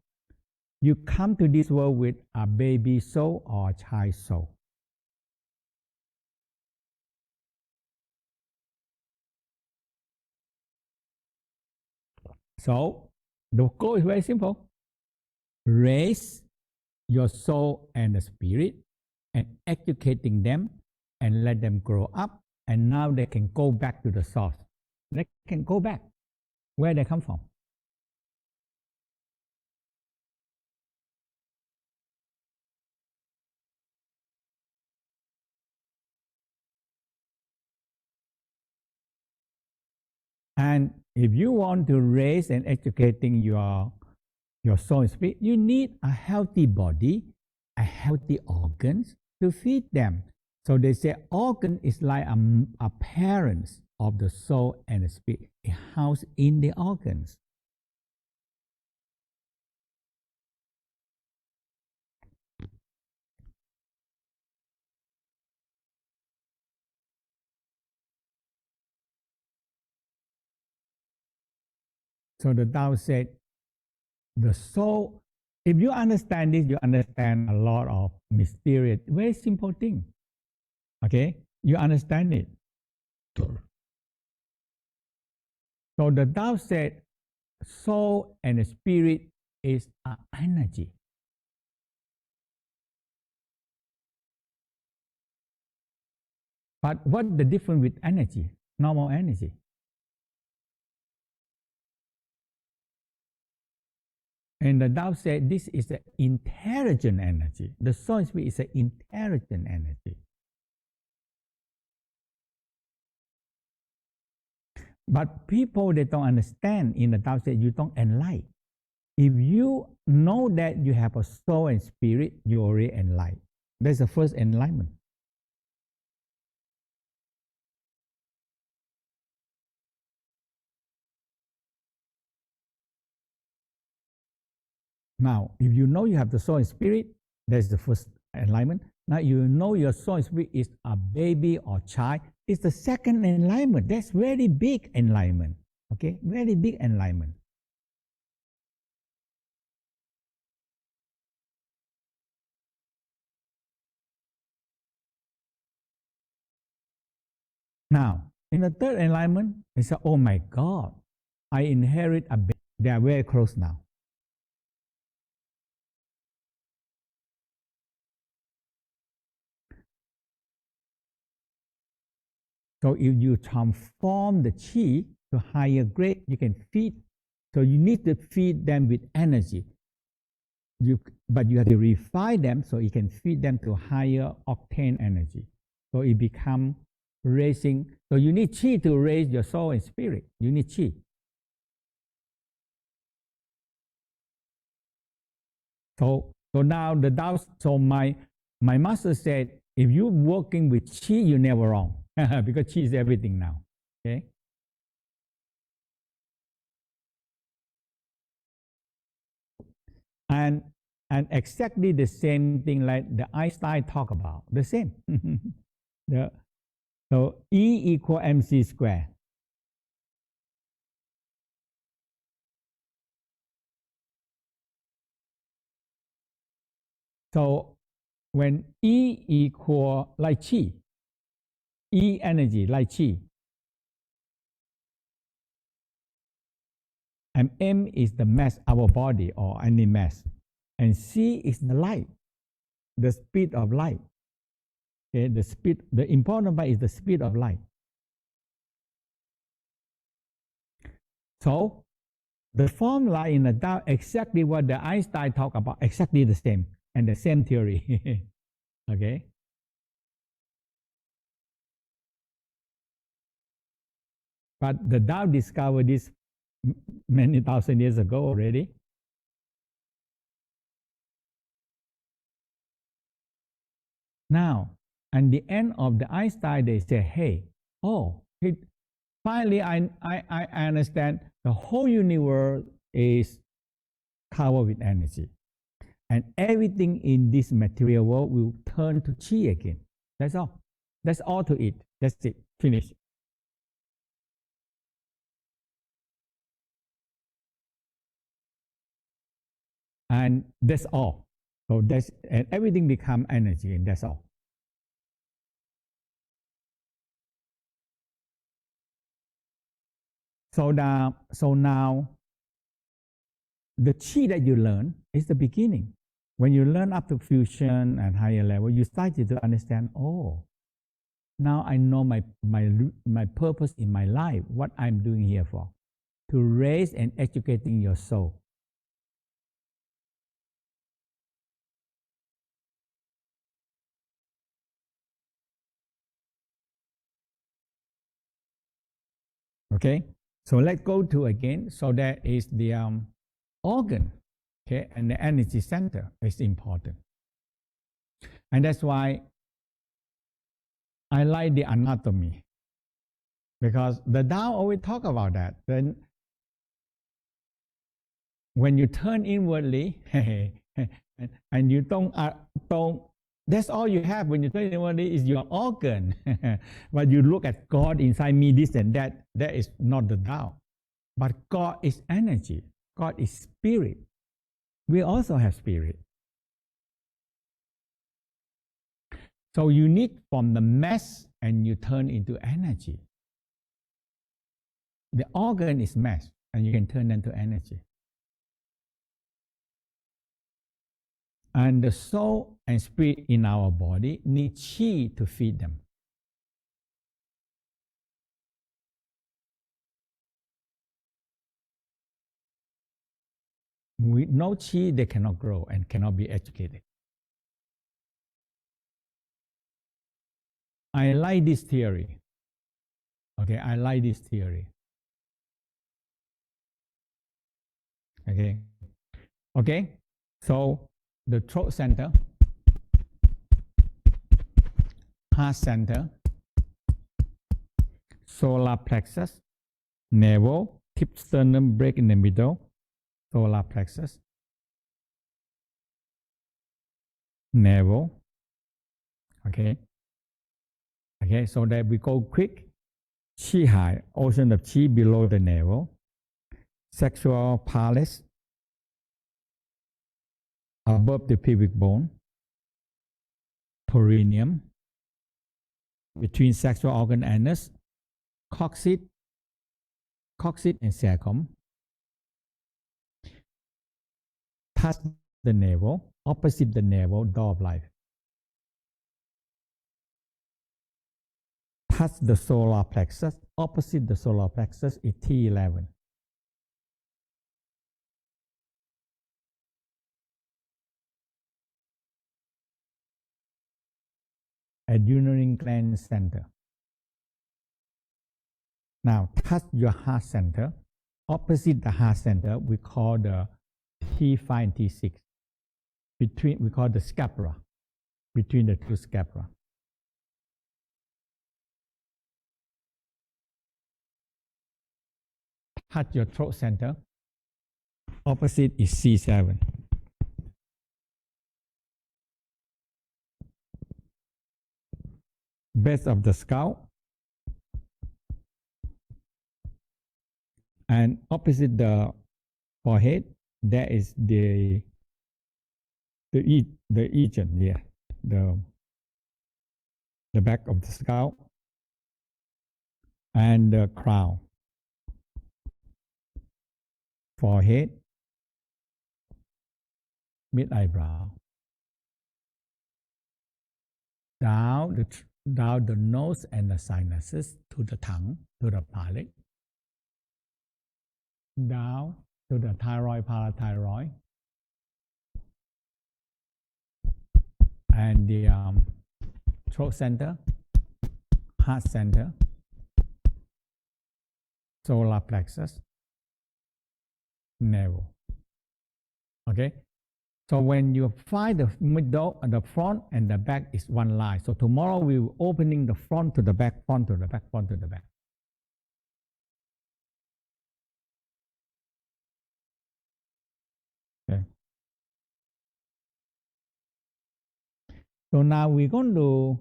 You come to this world with a baby soul or a child soul. So the goal is very simple. Raise your soul and the spirit and educating them and let them grow up, and now they can go back to the source. They can go back where they come from. And if you want to raise and educating your soul and spirit, you need a healthy body, a healthy organs to feed them. So they say organ is like a parents of the soul and the spirit, a house in the organs. So the Tao said, the soul, if you understand this, you understand a lot of mysterious, very simple thing. Okay? You understand it. So the Tao said, soul and spirit is an energy. But what the difference with energy, normal energy? And the Tao said this is an intelligent energy. The soul and spirit is an intelligent energy. But people, they don't understand. In the Tao said you don't enlighten. If you know that you have a soul and spirit, you already enlightened. That's the first enlightenment. Now, if you know you have the soul and spirit, that's the first enlightenment. Now you know your soul and spirit is a baby or child. It's the second enlightenment. That's very big enlightenment. Okay, very big enlightenment. Now, in the third enlightenment, they say, oh my God, I inherit a baby. They are very close now. So if you transform the chi to higher grade, you can feed. So you need to feed them with energy. But you have to refine them so you can feed them to higher octane energy. So it becomes raising. So you need chi to raise your soul and spirit. You need chi. So now the Tao. So my master said, if you're working with chi, you're never wrong because chi is everything now. Okay. And exactly the same thing like the Einstein talk about. The same. So E equal mc squared. So when E equal like chi, E energy like chi, and M is the mass, our body or any mass, and C is the light, the speed of light. Okay, the speed, the important part is the speed of light. So the formula in the Tao exactly what the Einstein talked about, exactly the same and the same theory. Okay. But the Tao discovered this many thousand years ago already. Now, at the end of the Einstein, they say, hey, oh, finally I understand the whole universe is covered with energy. And everything in this material world will turn to chi again. That's all. That's all to it. That's it. Finish. and that's all. So that's and everything become energy, and that's all. So now the chi that you learn is the beginning. When you learn up to fusion and higher level, you started to understand, oh, now I know my purpose in my life, what I'm doing here for, to raise and educating your soul. Okay, so let's go to again. So that is the organ, okay, and the energy center is important, and that's why I like the anatomy, because the Tao always talk about that. Then when you turn inwardly, and you don't, that's all you have when you turn inwardly is your organ. But you look at God inside me, this and that, that is not the Tao. But God is energy. God is spirit. We also have spirit. So you need from the mass and you turn into energy. The organ is mass and you can turn them to energy. And the soul and spirit in our body need chi to feed them. With no chi, they cannot grow and cannot be educated. I like this theory. Okay, I like this theory. Okay, okay. So the throat center, heart center, solar plexus, navel, tip sternum break in the middle, solar plexus, navel. Okay. Okay, so that we go quick. Chi high, ocean of chi below the navel, sexual palace above the pubic bone, perineum between sexual organ anus, coccyx and cecum, touch the navel, opposite the navel, door of life. Touch the solar plexus, opposite the solar plexus is T11. Adrenal gland center. Now touch your heart center, opposite the heart center, we call the T5 and T6. Between, we call the scapula, between the two scapula. Touch your throat center, opposite is C7. Base of the skull, and opposite the forehead, there is the region, yeah, the back of the skull, and the crown, forehead, mid eyebrow, down the nose and the sinuses to the tongue, to the palate, down to the thyroid, parathyroid, and the throat center, heart center, solar plexus, navel. Okay, so when you find the middle and the front and the back is one line. So tomorrow we will opening the front to the back, front to the back, front to the back. Okay. So now we're going to.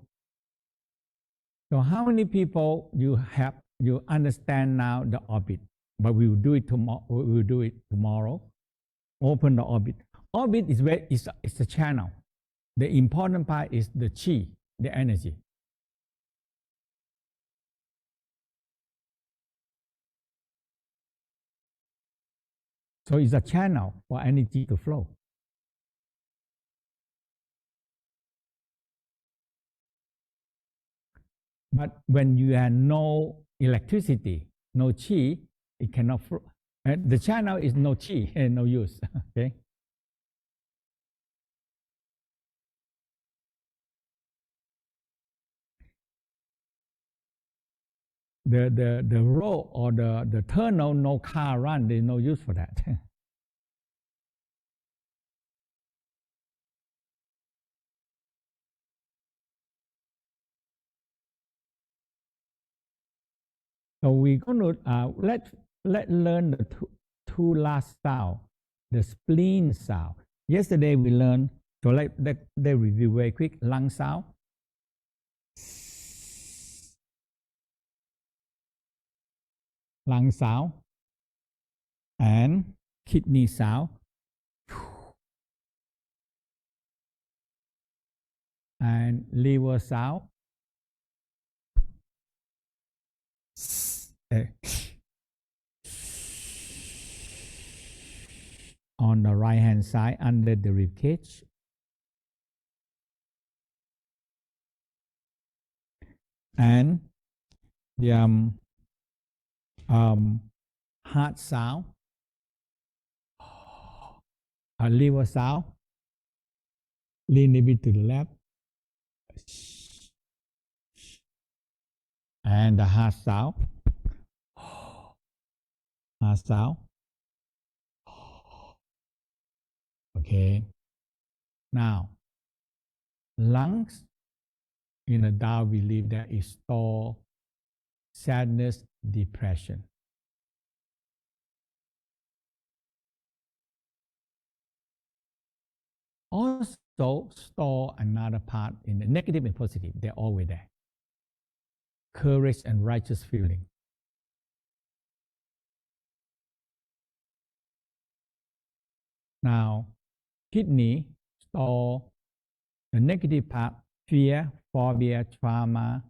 So how many people you understand now the orbit? But we will do it tomorrow. We will do it tomorrow. Open the orbit. Orbit is where it's a channel. The important part is the chi, the energy. So it's a channel for energy to flow. But when you have no electricity, no chi, it cannot flow. The channel is no chi and no use. Okay. The road or the tunnel, no car run, there's no use for that. So we're going to let learn the two last sound, the spleen sound. Yesterday we learned, so let review very quick. Lung sound, lung sound, and kidney sound, and liver sound. On the right hand side under the rib cage. And the heart sound, a liver sound, lean a bit to the left, and the heart sound, heart sound. Okay. Now, lungs, in the Tao believe that it store sadness, depression. Also store another part in the negative and positive. They're always there. Courage and righteous feeling. Now, kidney store the negative part, fear, phobia, trauma.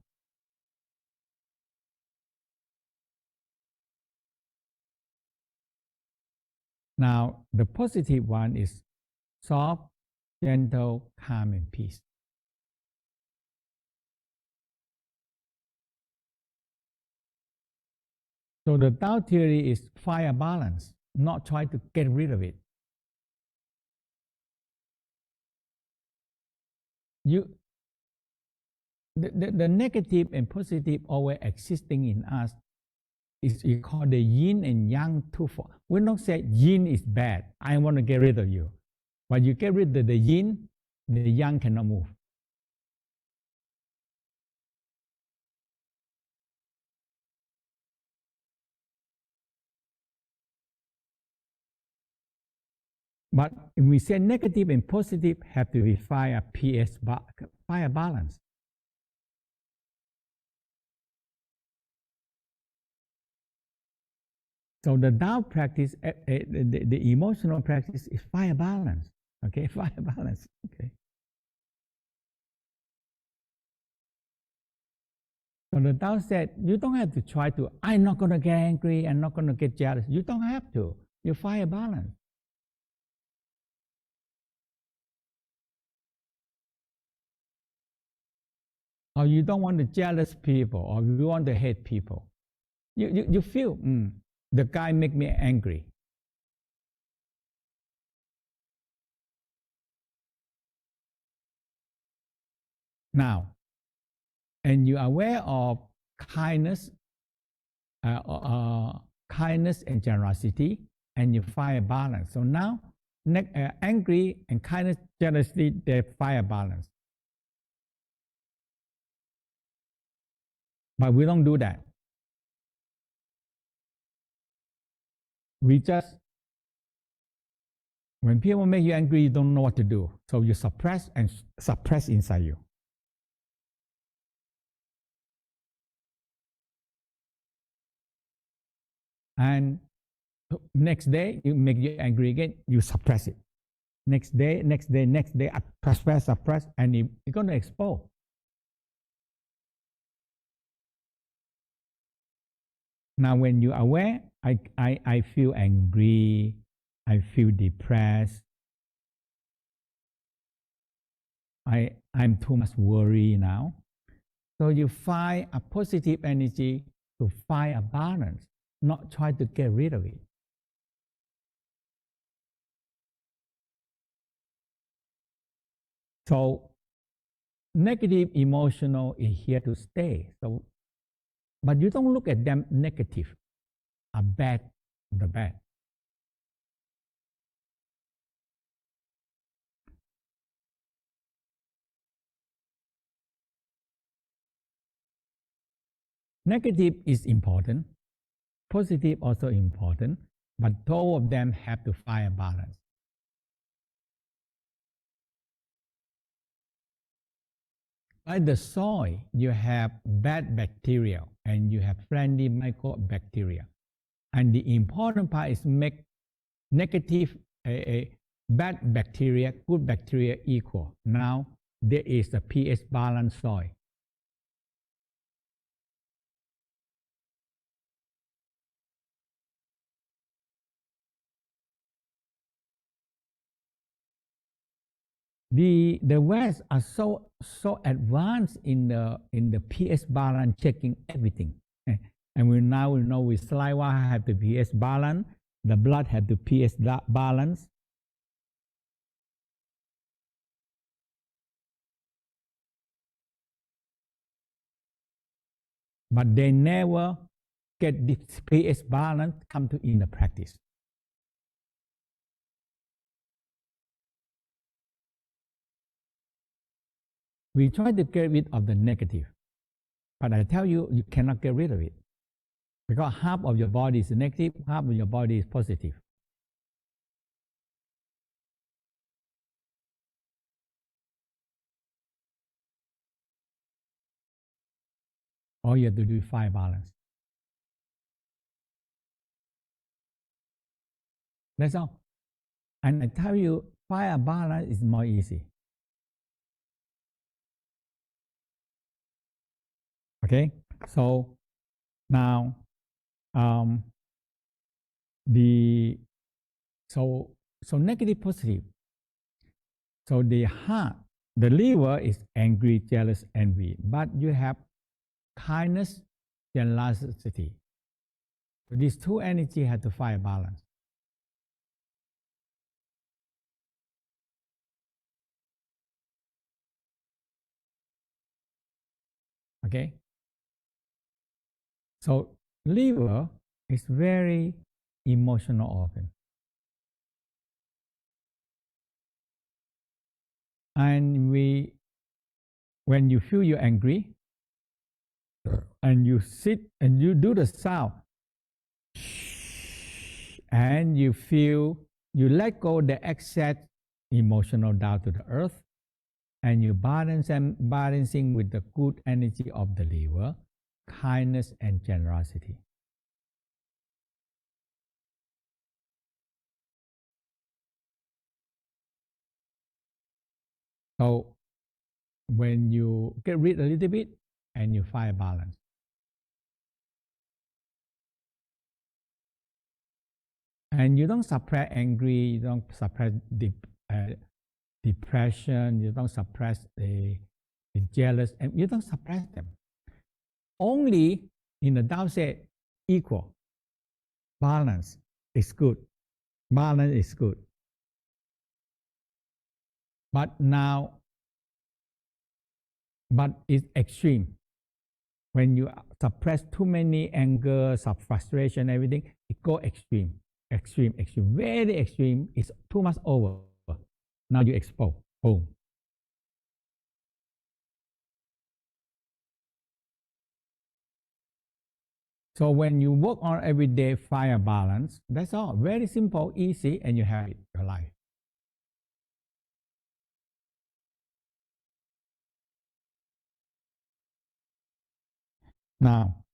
Now, the positive one is soft, gentle, calm, and peace. So the Tao theory is fire balance, not try to get rid of it. The negative and positive always existing in us is called the yin and yang twofold. We don't say yin is bad. I want to get rid of you. When you get rid of the yin, the yang cannot move. But if we say negative and positive have to be fire balance. So the Tao practice, the emotional practice is fire balance. Okay, fire balance. Okay. So the Tao said, you don't have to try to, I'm not going to get angry, I'm not going to get jealous. You don't have to. You fire balance. Or you don't want to jealous people, or you want to hate people. You feel, the guy make me angry. Now, and you are aware of kindness, kindness and generosity, and you fire balance. So now, angry and kindness, jealousy, they fire balance. But we don't do that. We just, when people make you angry, you don't know what to do. So you suppress and suppress inside you. And next day, you make you angry again, you suppress it. next day, suppress, and it's going to explode. Now, when you're aware, I feel angry, I feel depressed, I'm too much worry now. So you find a positive energy to find a balance, not try to get rid of it. So negative emotional is here to stay. So, but you don't look at them negative, a bad, the bad. Negative is important, positive also important, but all of them have to find a balance. Like the soil, you have bad bacteria and you have friendly microbacteria. And the important part is make negative, bad bacteria, good bacteria equal. Now there is a pH balance soil. The West are so advanced in the pH balance, checking everything. And we now know with saliva have the pH balance, the blood have the pH balance. But they never get this pH balance come to in the practice. We try to get rid of the negative, but I tell you, you cannot get rid of it because half of your body is negative, half of your body is positive. All you have to do is find balance. That's all. And I tell you, find a balance is more easy. Okay, so now the so negative positive. So the heart, the liver is angry, jealous, envy, but you have kindness, generosity. So these two energy have to find a balance. Okay. So liver is very emotional organ. And when you feel you're angry, and you sit and you do the sound, and you feel you let go the excess emotional down to the earth, and you balancing with the good energy of the liver, kindness and generosity. So when you get rid a little bit and you find balance. And you don't suppress angry, you don't suppress depression, you don't suppress the jealous, and you don't suppress them. Only in the Tao said equal. Balance is good. Balance is good. But now, but it's extreme. When you suppress too many anger, frustration, everything, it go extreme, extreme, extreme, very extreme. It's too much over. Now you expose. Boom. So when you work on every day, find a balance. That's all. Very simple, easy, and you have it your life. Now,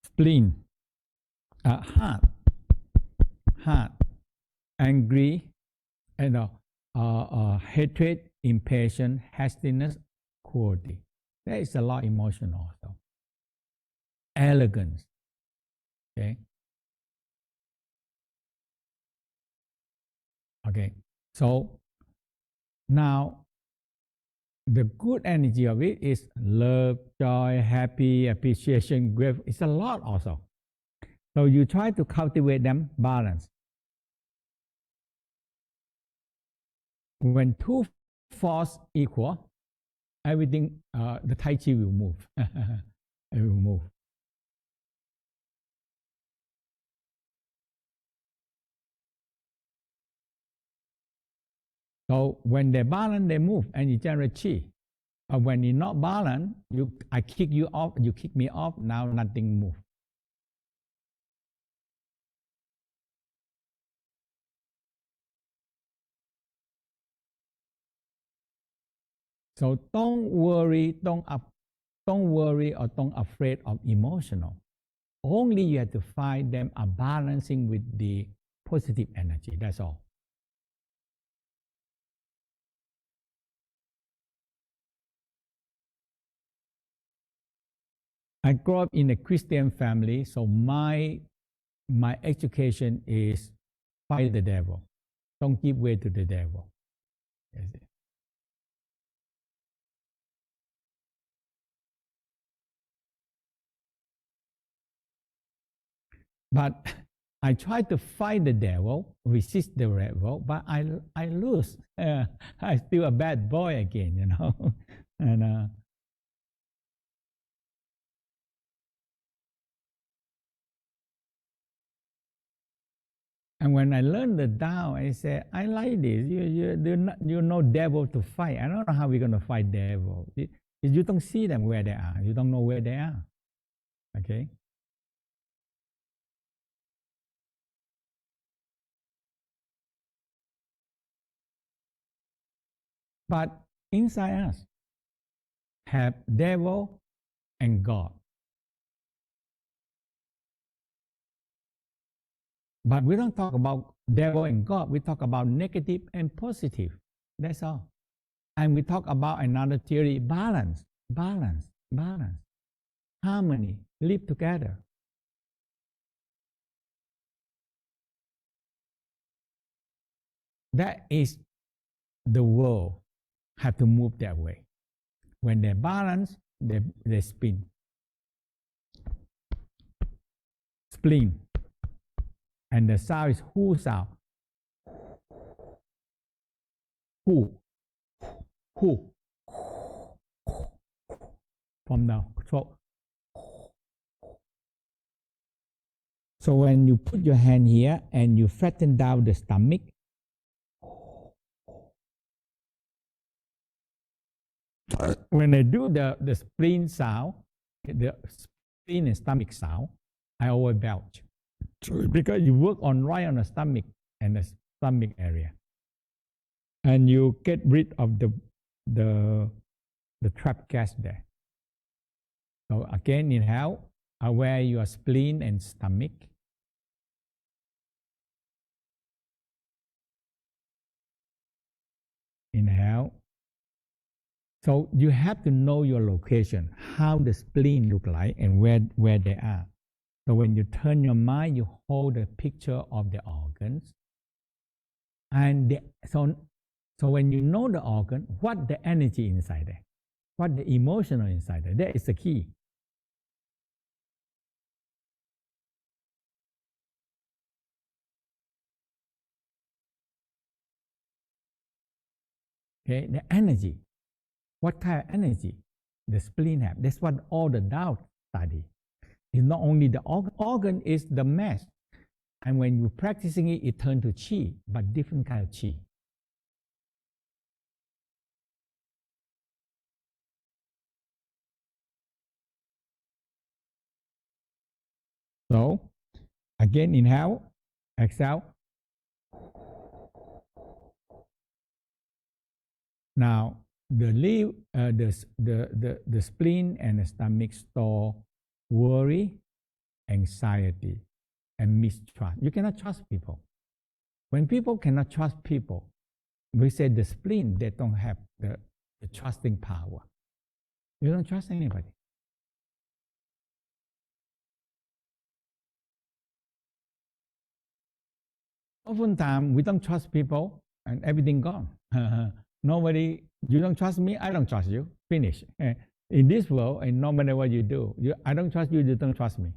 spleen, heart, angry, hatred, impatience, hastiness, cruelty. There is a lot emotion also. Arrogance. Okay. Okay. So now the good energy of it is love, joy, happy, appreciation, grief. It's a lot also. So you try to cultivate them balance. When two force equal, everything, the Tai Chi will move. It will move. So when they balance, they move and you generate Chi. When you're not balanced, I kick you off, you kick me off, now nothing moves. So don't worry, don't worry or don't afraid of emotional. Only you have to find them a balancing with the positive energy. That's all. I grew up in a Christian family, so my education is fight the devil. Don't give way to the devil. But I try to fight the devil, resist the devil, but I lose. I still a bad boy again, you know. And and when I learned the Tao, I said, I like this. You know devil to fight. I don't know how we're gonna fight devil. You don't see them where they are. You don't know where they are. Okay. But inside us have devil and God. But we don't talk about devil and God. We talk about negative and positive. That's all. And we talk about another theory, balance, balance, balance, harmony, live together. That is the world have to move that way. When they balance, they spin. Spleen. And the sound is who sound. Who. Who. From the throat. So when you put your hand here and you flatten down the stomach, when I do the spleen sound, the spleen and stomach sound, I always belch. Because you work on right on the stomach and the stomach area. And you get rid of the trapped gas there. So again, inhale, aware your spleen and stomach. Inhale. So you have to know your location, how the spleen look like and where they are. So when you turn your mind, you hold the picture of the organs. And so when you know the organ, what the energy inside there, what the emotional inside there, that is the key. Okay, the energy. What kind of energy the spleen have? That's what all the Tao study. It's not only the organ is the mass. And when you're practicing it, it turns to Qi, but different kind of Qi. So, again, inhale, exhale. Now, the spleen and the stomach store worry, anxiety, and mistrust. You cannot trust people. When people cannot trust people, we say the spleen, they don't have the trusting power. You don't trust anybody. Oftentimes, we don't trust people and everything gone. Nobody, you don't trust me, I don't trust you. Finish. In this world, and no matter what you do, I don't trust you, you don't trust me.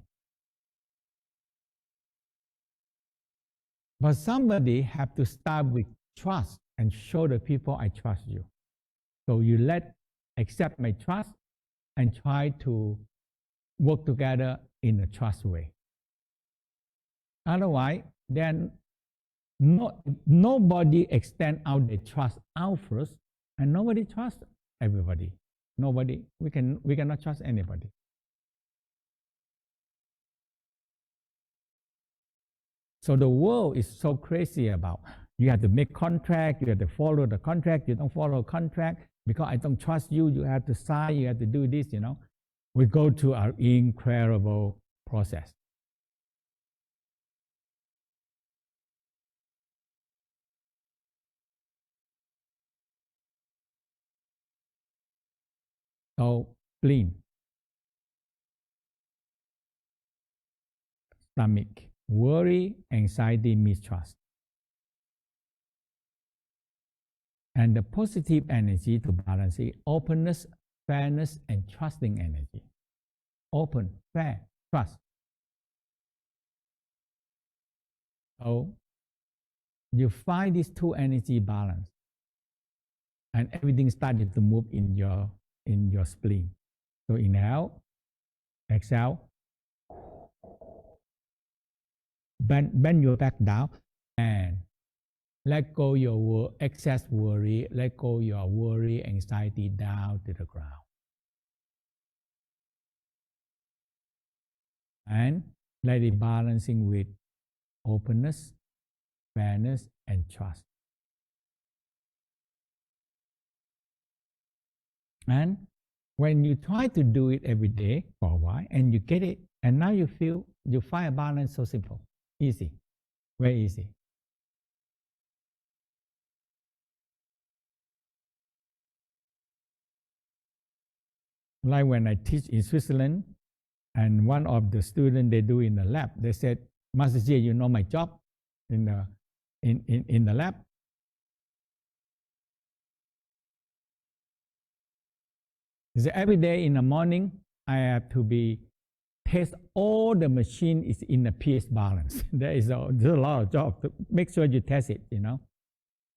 But somebody have to start with trust and show the people I trust you. So you accept my trust and try to work together in a trust way. Otherwise, then nobody extend out their trust out first, and nobody trusts everybody. Nobody, we cannot trust anybody. So the world is so crazy about you have to make contract, you have to follow the contract, you don't follow contract because I don't trust you, you have to sign, you have to do this, We go through our incredible process. So spleen, stomach, worry, anxiety, mistrust. And the positive energy to balance it, openness, fairness, and trusting energy. Open, fair, trust. So you find these two energy balance, and everything started to move in your spleen. So inhale, exhale, bend your back down, and let go your excess worry, let go your worry, anxiety down to the ground. And let it balancing with openness, fairness, and trust. And when you try to do it every day for a while, and you get it, and now you find a balance so simple, easy, very easy. Like when I teach in Switzerland, and one of the students they do in the lab, they said, Master Jie, you know my job in the lab? He said, every day in the morning, I have to test all the machine is in the pH balance. There's a lot of job to make sure you test it,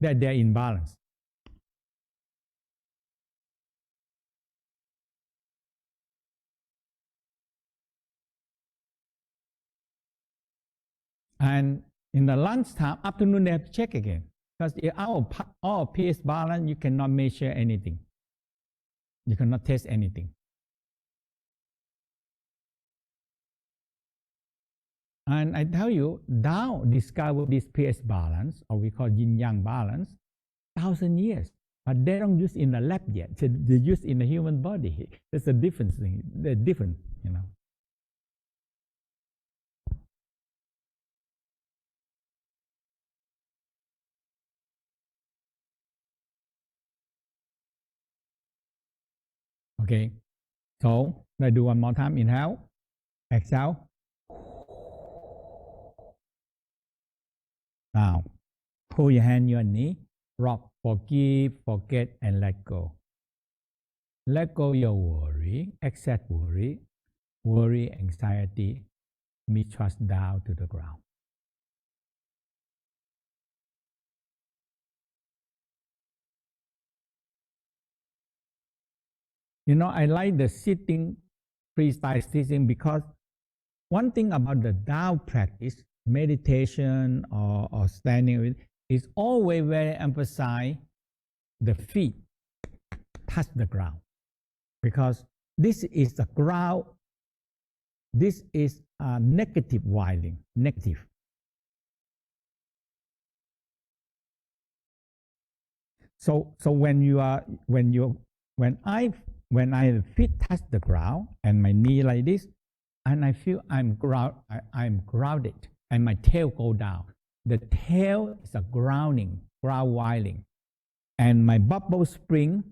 that they're in balance. And in the lunchtime, afternoon, they have to check again. Because our pH balance, you cannot measure anything. You cannot test anything. And I tell you, Tao discovered this pH balance, or we call yin-yang balance, 1,000 years. But they don't use in the lab yet. So they use in the human body. There's a difference. They're different, Okay, so let's do one more time. Inhale, exhale. Now, pull your hand, your knee, rock, forgive, forget, and let go. Let go your worry, excess worry, anxiety, mistrust down to the ground. I like the sitting freestyle sitting because one thing about the Tao practice, meditation or standing, is always very emphasize the feet touch the ground, because this is the ground. This is a negative wiring, negative. So when I feet touch the ground and my knee like this, and I feel I'm grounded, and my tail go down. The tail is a ground wiring. And my bubble spring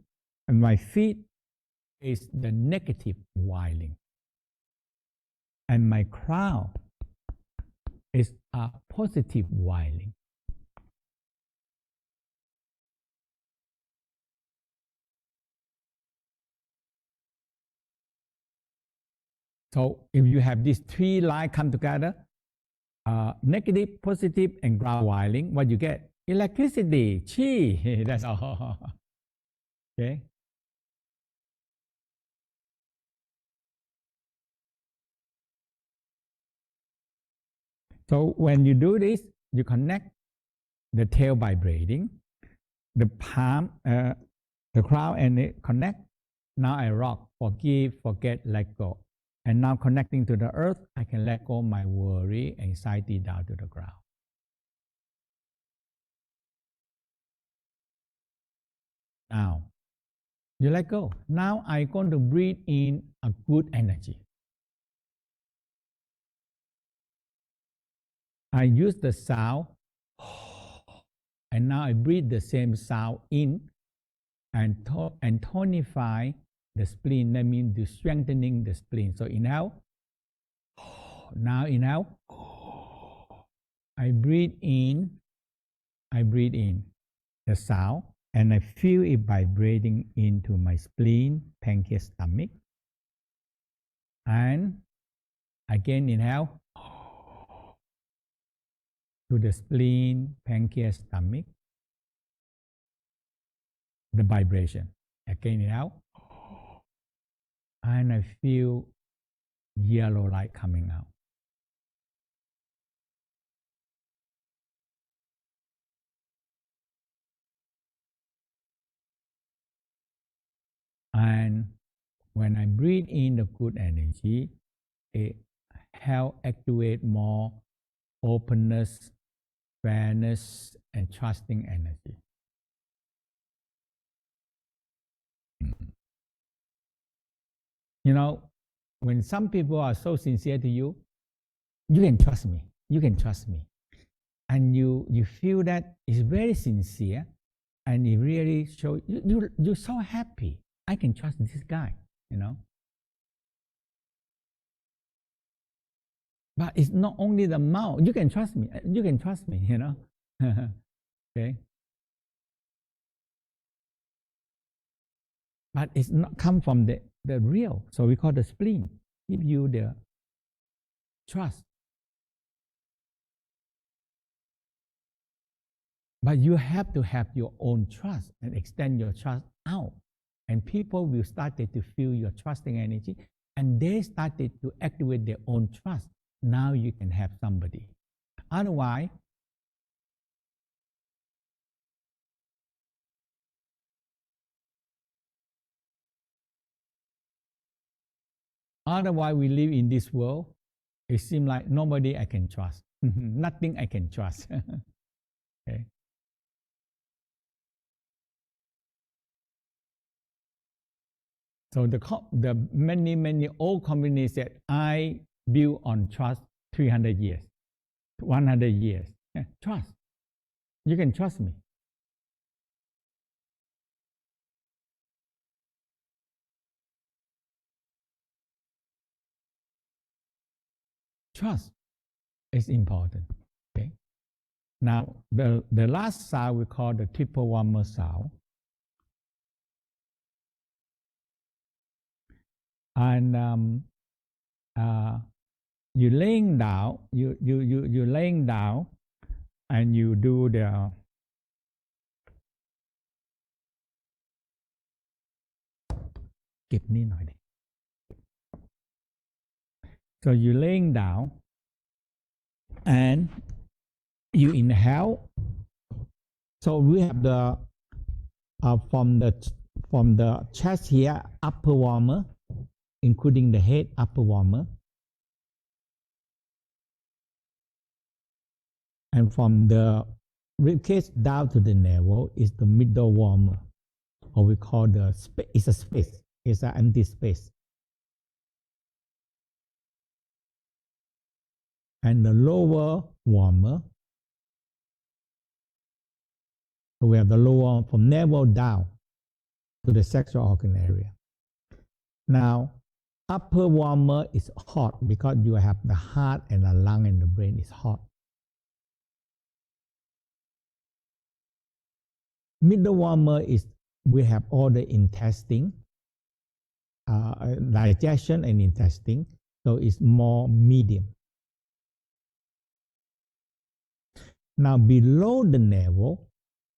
and my feet is the negative wiring. And my crown is a positive wiring. So if you have these three lines come together, negative, positive, and ground wiring, what you get? Electricity, chi. That's all. Okay. So when you do this, you connect the tail vibrating, the palm, the crown, and it connect. Now I rock, forgive, forget, let go. And now connecting to the earth, I can let go my worry, anxiety down to the ground. Now, you let go. Now I'm going to breathe in a good energy. I use the sound, and now I breathe the same sound in and tonify the spleen. That means to strengthening the spleen. So inhale. Now inhale. I breathe in. I breathe in the sound, and I feel it vibrating into my spleen, pancreas, stomach. And again inhale to the spleen, pancreas, stomach. The vibration. Again inhale. And I feel yellow light coming out. And when I breathe in the good energy, it helps activate more openness, fairness, and trusting energy. You know, when some people are so sincere to you, you can trust me. You can trust me. And you feel that it's very sincere, and it really shows you're so happy. I can trust this guy, you know. But it's not only the mouth. You can trust me. You can trust me, you know. Okay. But it's not come from the real. So we call the spleen. Give you the trust. But you have to have your own trust and extend your trust out. And people will start to feel your trusting energy, and they started to activate their own trust. Now you can have somebody. Otherwise, we live in this world. It seems like nobody I can trust. Nothing I can trust. Okay. So the many old companies said, I build on trust 300 years, 100 years. Yeah, trust. You can trust me. Trust is important. Okay. Now the last sound we call the triple warmer sound. And you laying down, you laying down, and you do the So you laying down, and you inhale. So we have the from the chest here, upper warmer, including the head, upper warmer. And from the ribcage down to the navel is the middle warmer, or we call the space. It's a space. It's an empty space. And the lower warmer So we have the lower from navel down to the sexual organ area. Now, upper warmer is hot because you have the heart and the lung and the brain is hot. Middle warmer is we have all the intestine, digestion and intestine, so it's more medium. Now below the navel,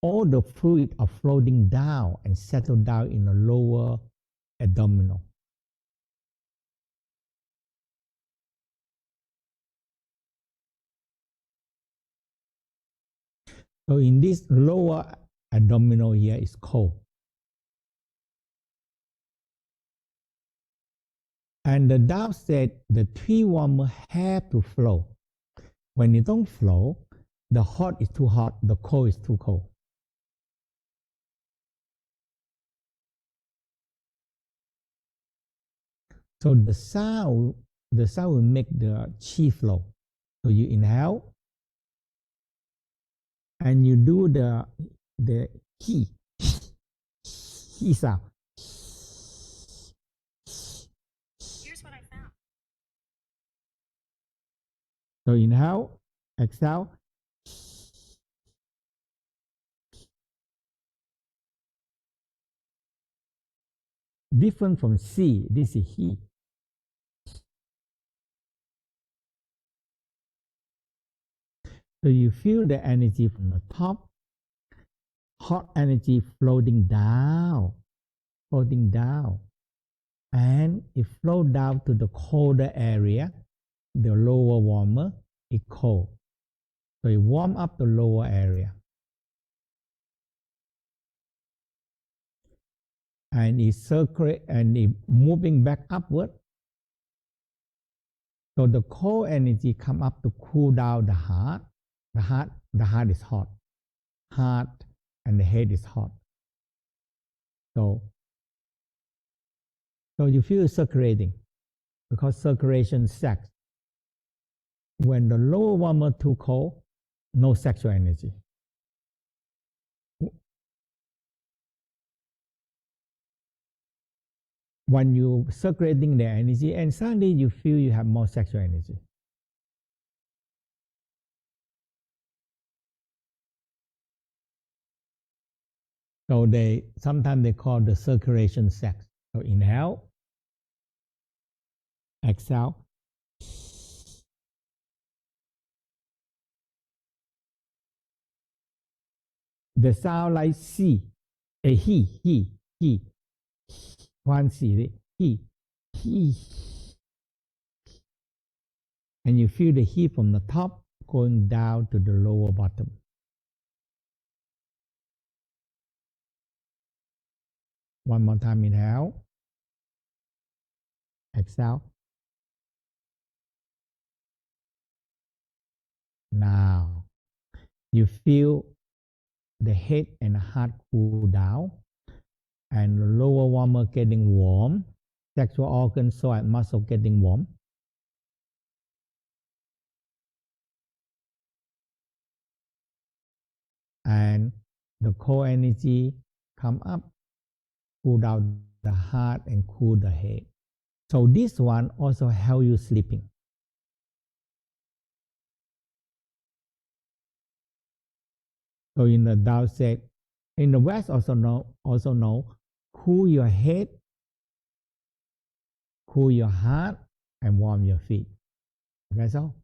all the fluid are floating down and settle down in the lower abdominal. So in this lower abdominal here is cold. And the Tao said the three warmer have to flow. When it don't flow, the hot is too hot, the cold is too cold. So the sound will make the chi flow. So you inhale and you do the he sound. Here's what I found. So inhale, exhale. Different from C, this is he. So you feel the energy from the top, hot energy floating down, and it flows down to the colder area, the lower warmer, it cold. So it warm up the lower area. And it circulate and it moving back upward. So the cold energy come up to cool down the heart. The heart is hot. Heart and the head is hot. So you feel circulating because circulation sex. When the lower warmer too cold, no sexual energy. When you circulating the energy and suddenly you feel you have more sexual energy. So sometimes they call the circulation sex. So inhale, exhale. The sound like C, a he. One C, he. And you feel the heat from the top going down to the lower bottom. One more time, inhale, exhale. Now, you feel the head and the heart cool down, and the lower warmer getting warm, sexual organs, soul, and muscle getting warm. And the cold energy come up, cool down the heart and cool the head. So this one also help you sleeping. So in the Tao said, in the West also know, cool your head, cool your heart, and warm your feet. That's all.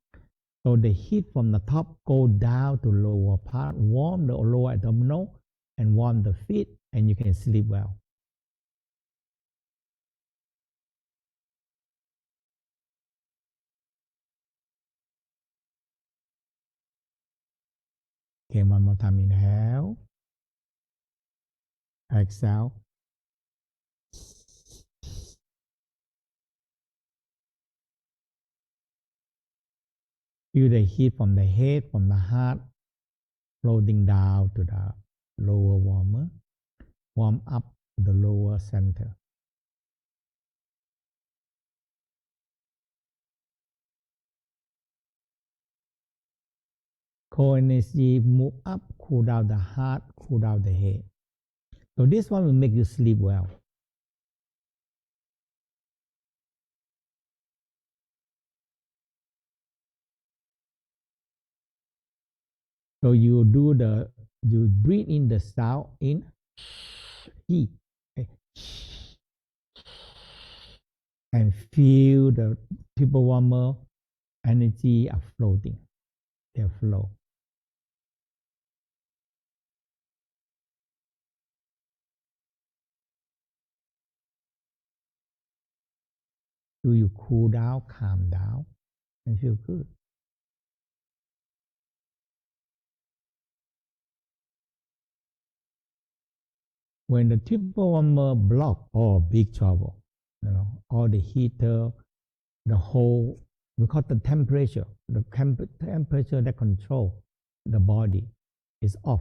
So the heat from the top go down to lower part, warm the lower abdominal, and warm the feet, and you can sleep well. Okay, one more time, inhale, exhale. Feel the heat from the head, from the heart, floating down to the lower warmer, warm up the lower center. cold energy move up, cool down the heart, cool down the head. So this one will make you sleep well. So you breathe in the sound in heat and feel the triple warmer energy are floating. They flow. Do you cool down, calm down, and feel good? When the triple warmer block, oh, big trouble. All the heater, the whole, we call the temperature, the temperature that control the body is off.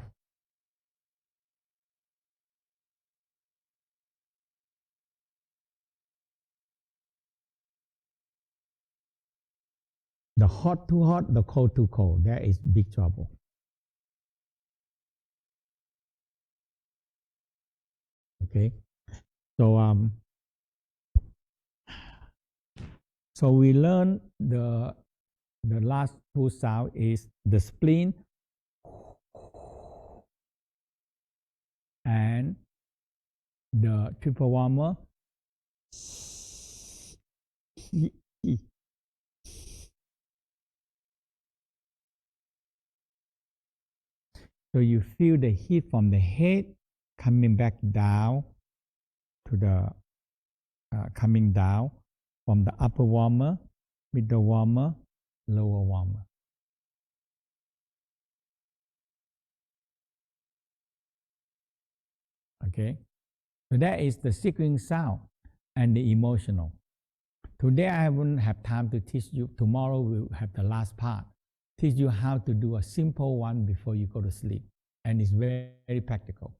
The hot too hot, the cold too cold. That is big trouble. Okay, so so we learn the last two sound is the spleen and the triple warmer. So you feel the heat from the head coming back down to the coming down from the upper warmer, middle warmer, lower warmer. Okay, so that is the sequence sound and the emotional. Today I won't have time to teach you. Tomorrow we'll have the last part. Teach you how to do a simple one before you go to sleep. And it's very, very practical.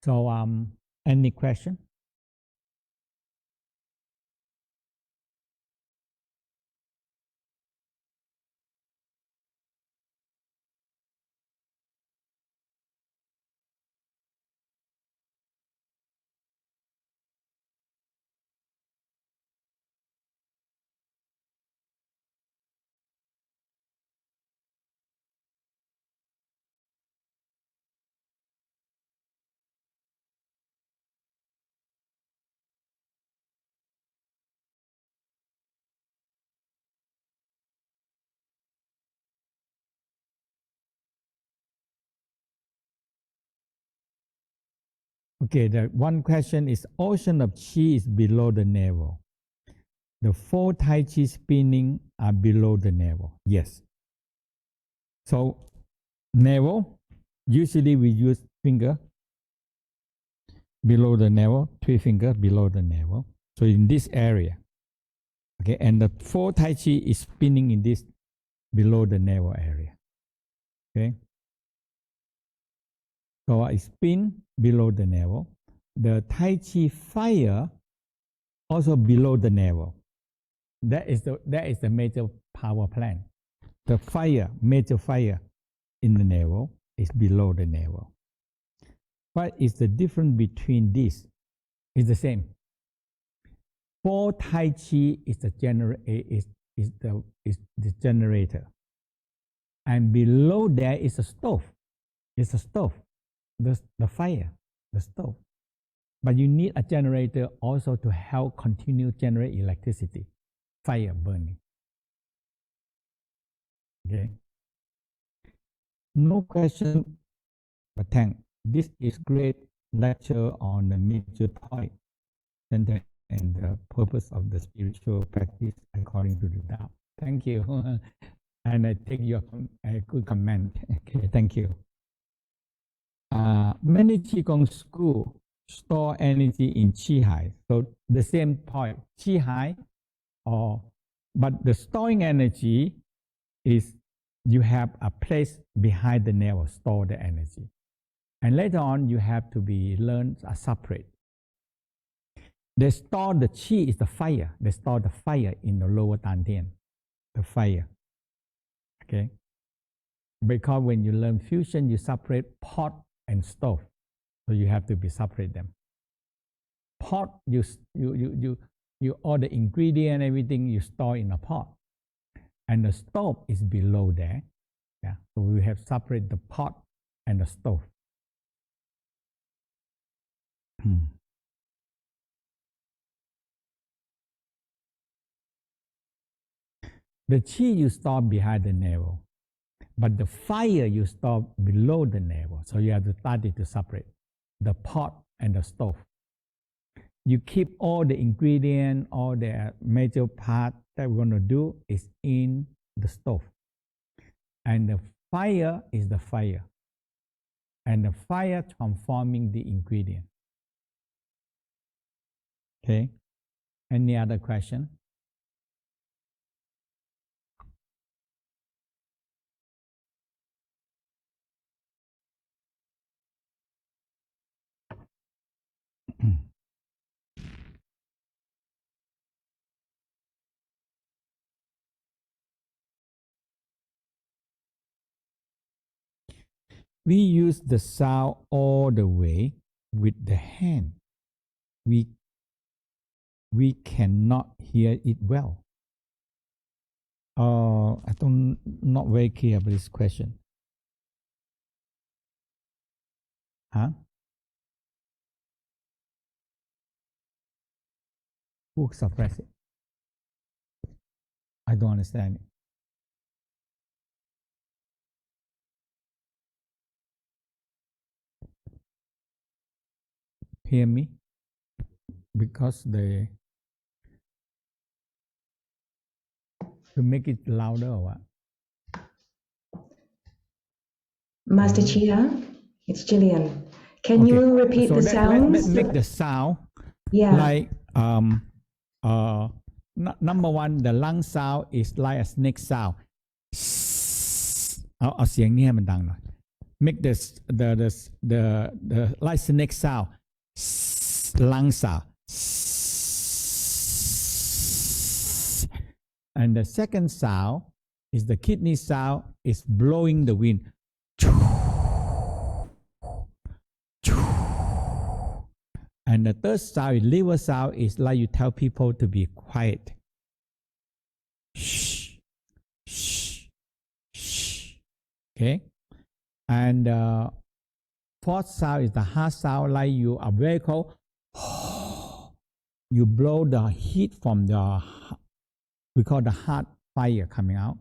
So any question? Okay, the one question is ocean of chi is below the navel. The four Tai Chi spinning are below the navel. Yes. So navel, usually we use finger below the navel, three fingers below the navel. So in this area. Okay, and the four Tai Chi is spinning in this below the navel area. Okay. So I spin below the navel. The Tai Chi fire also below the navel. That is the major power plant. The fire, major fire in the navel is below the navel. What is the difference between this? It's the same. For Tai Chi is the generator, and below there is a stove. It's a stove, the fire, the stove. But you need a generator also to help continue generate electricity, fire burning. Okay. No question, but thank. This is great lecture on the major point, center and the purpose of the spiritual practice according to the Tao. Thank you. And I take your good comment. Okay, thank you. Many Qigong school store energy in Qi Hai. So the same point, Qi Hai or but the storing energy is you have a place behind the navel store the energy, and later on you have to be learned a separate. They store the qi is the fire. They store the fire in the lower dantian, the fire. Okay, because when you learn fusion, you separate pot and stove, so you have to be separate them. Pot, you all the ingredient, everything you store in a pot, and the stove is below there. Yeah, so we have separate the pot and the stove. The qi you store behind the navel, but the fire you store below the navel. So you have to study to separate the pot and the stove. You keep all the ingredient, all the major part that we're going to do is in the stove. And the fire is the fire. And the fire transforming the ingredient. Okay. Any other question? We use the sound all the way with the hand. We cannot hear it well. I don't not very clear about this question. Huh? Who suppress it? I don't understand it. Hear me? Because they to make it louder or what? Master Chia, it's Jillian. Can you repeat the sounds? Let's make the sound. Yeah. Like number one, the lung sound is like a snake sound. เอาเสียงนี้ให้มันดังหน่อย Make the like snake sound, lung sound. And the second sound is the kidney sound, is blowing the wind. And the third sound, liver sound, is like you tell people to be quiet. Shh, shh, shh. Okay? And fourth sound is the heart sound, like you are very cold. You blow the heat from the, we call the heart fire coming out.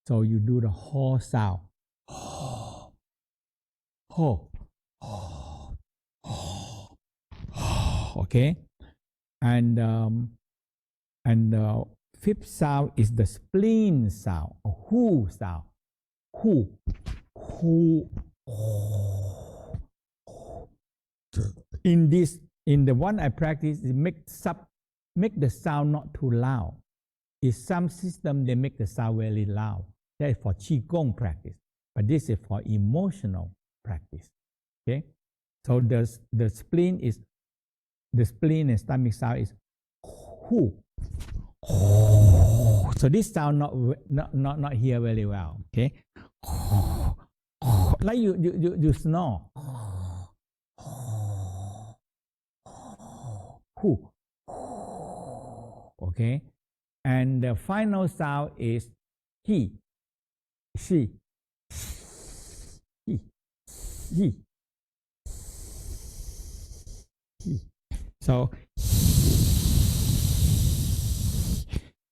So you do the whole sound. Okay, and the fifth sound is the spleen sound, or who sound. Who. In the one I practice, it make the sound not too loud. In some system they make the sound very loud. That is for qigong practice, but this is for emotional practice. Okay, so the spleen and stomach sound is who. So this sound not hear very well. Okay, like you snore. Who. Okay, and the final sound is he, she, he. So,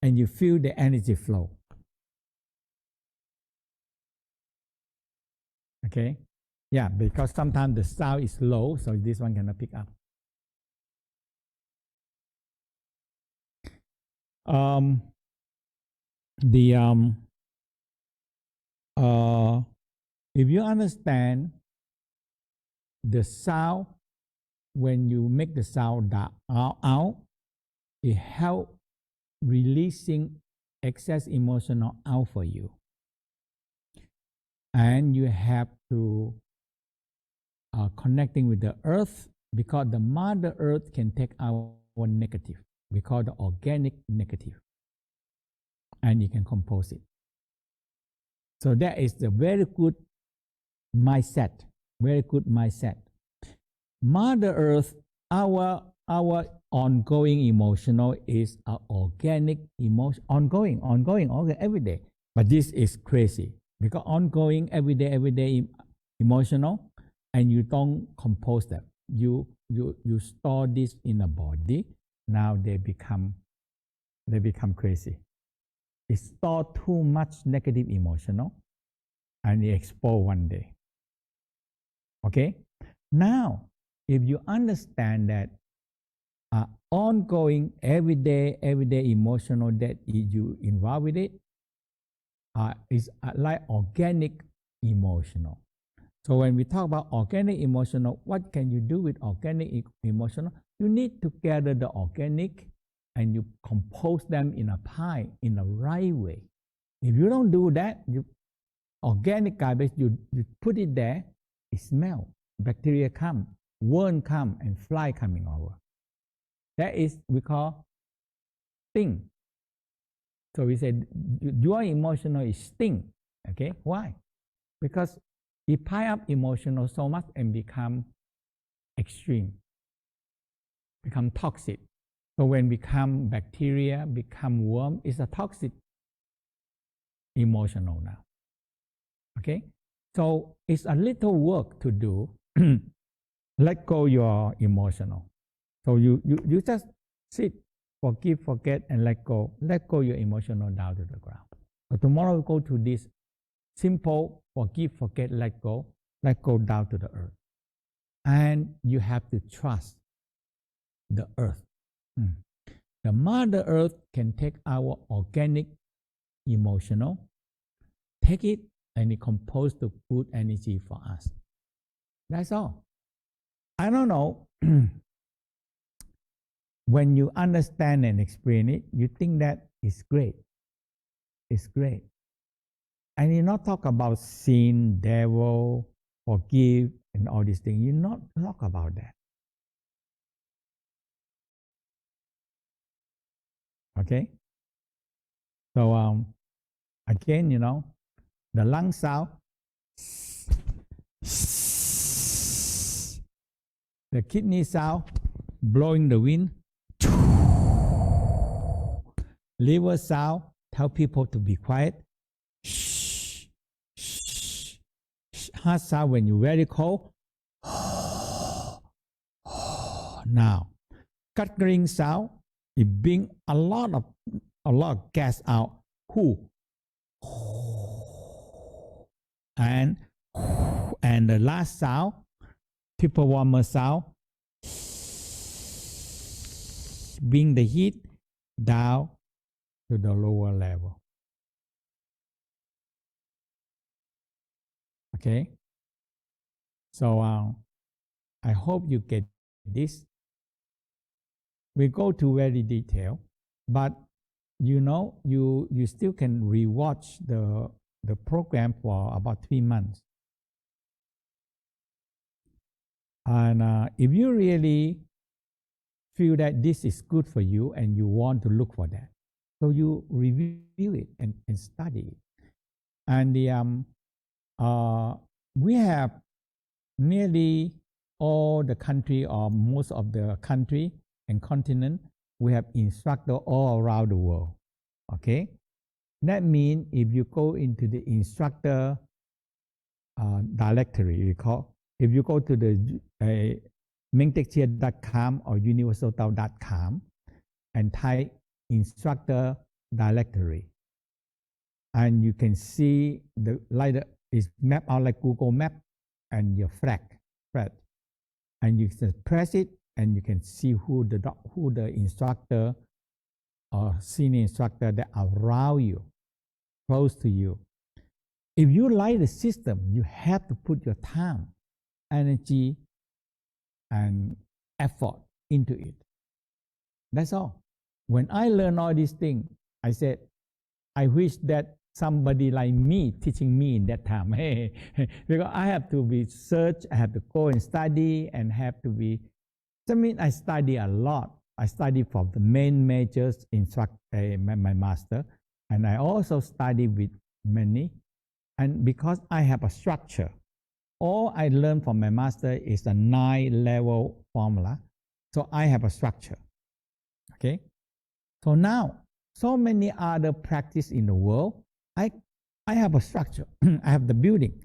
and you feel the energy flow. Okay, yeah, because sometimes the sound is low, so this one cannot pick up. If you understand the sound, when you make the sound out, it helps releasing excess emotional out for you. And you have to connecting with the earth, because the mother earth can take our negative. We call the organic negative. And you can compose it. So that is the very good mindset. Very good mindset. Mother earth, our ongoing emotional is an organic emotion, ongoing every day. But this is crazy, because ongoing everyday emotional, and you don't compose them. You store this in the body. Now they become crazy. It store too much negative emotional, and it explode one day. Okay. Now, if you understand that ongoing everyday emotional that you involved with it is like organic emotional. So when we talk about organic emotional, what can you do with organic emotional? You need to gather the organic and you compose them in a pie in the right way. If you don't do that, organic garbage, you put it there, it smells. Bacteria come, worm come, and fly coming over. That is we call sting. So we said your emotional is sting. Okay, why? Because it pile up emotional so much and become extreme, become toxic. So when become bacteria, become worm, it's a toxic emotional now. Okay, so it's a little work to do. Let go your emotional. So you just sit, forgive, forget, and let go. Let go your emotional down to the ground. So tomorrow we go to this simple forgive, forget, let go down to the earth. And you have to trust the earth. The mother earth can take our organic emotional, take it, and it compose the good energy for us. That's all. I don't know. When you understand and explain it, you think that it's great. It's great. And you not talk about sin, devil, forgive, and all these things. You not talk about that. Okay? So again, the lung sound, the kidney sound, blowing the wind, liver sound, tell people to be quiet. Heart sound when you're very cold. Now, gurgling sound, it bring a lot of gas out. And the last sound, people warmer sound, bring the heat down to the lower level. Okay? So I hope you get this. We go to very detail, but you still can rewatch the program for about 3 months. And if you really feel that this is good for you and you want to look for that, so you review it and study it. And we have nearly all the country or most of the country and continent, we have instructors all around the world. Okay? That means if you go into the instructor directory, if you go to the mantakchia.com or universaltao.com and type instructor directory, and you can see it's mapped out like Google Map and your flag, and you can press it and you can see who the instructor or senior instructor that are around you, close to you. If you like the system, you have to put your time, energy, and effort into it. That's all. when I learned all these things, I said, I wish that somebody like me teaching me in that time. Because I have to be search, I have to go and study, and have to be. I mean, I study a lot. I study from the main majors my master, and I also study with many. And because I have a structure, all I learned from my master is a 9-level formula. So I have a structure. Okay. So now, so many other practice in the world, I have a structure. I have the building.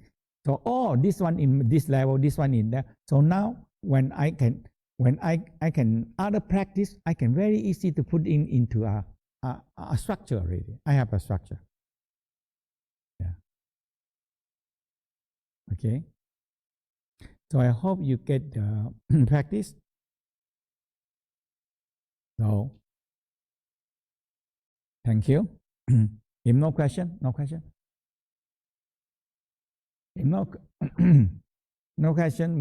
So this one in this level, this one in there. So now when I can other practice, I can very easy to put into a structure already. I have a structure. Yeah. Okay. So I hope you get the practice. So thank you. If no question, no question. If no, no question,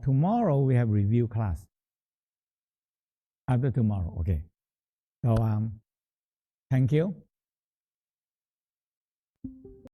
tomorrow we have review class. After tomorrow, okay. So thank you.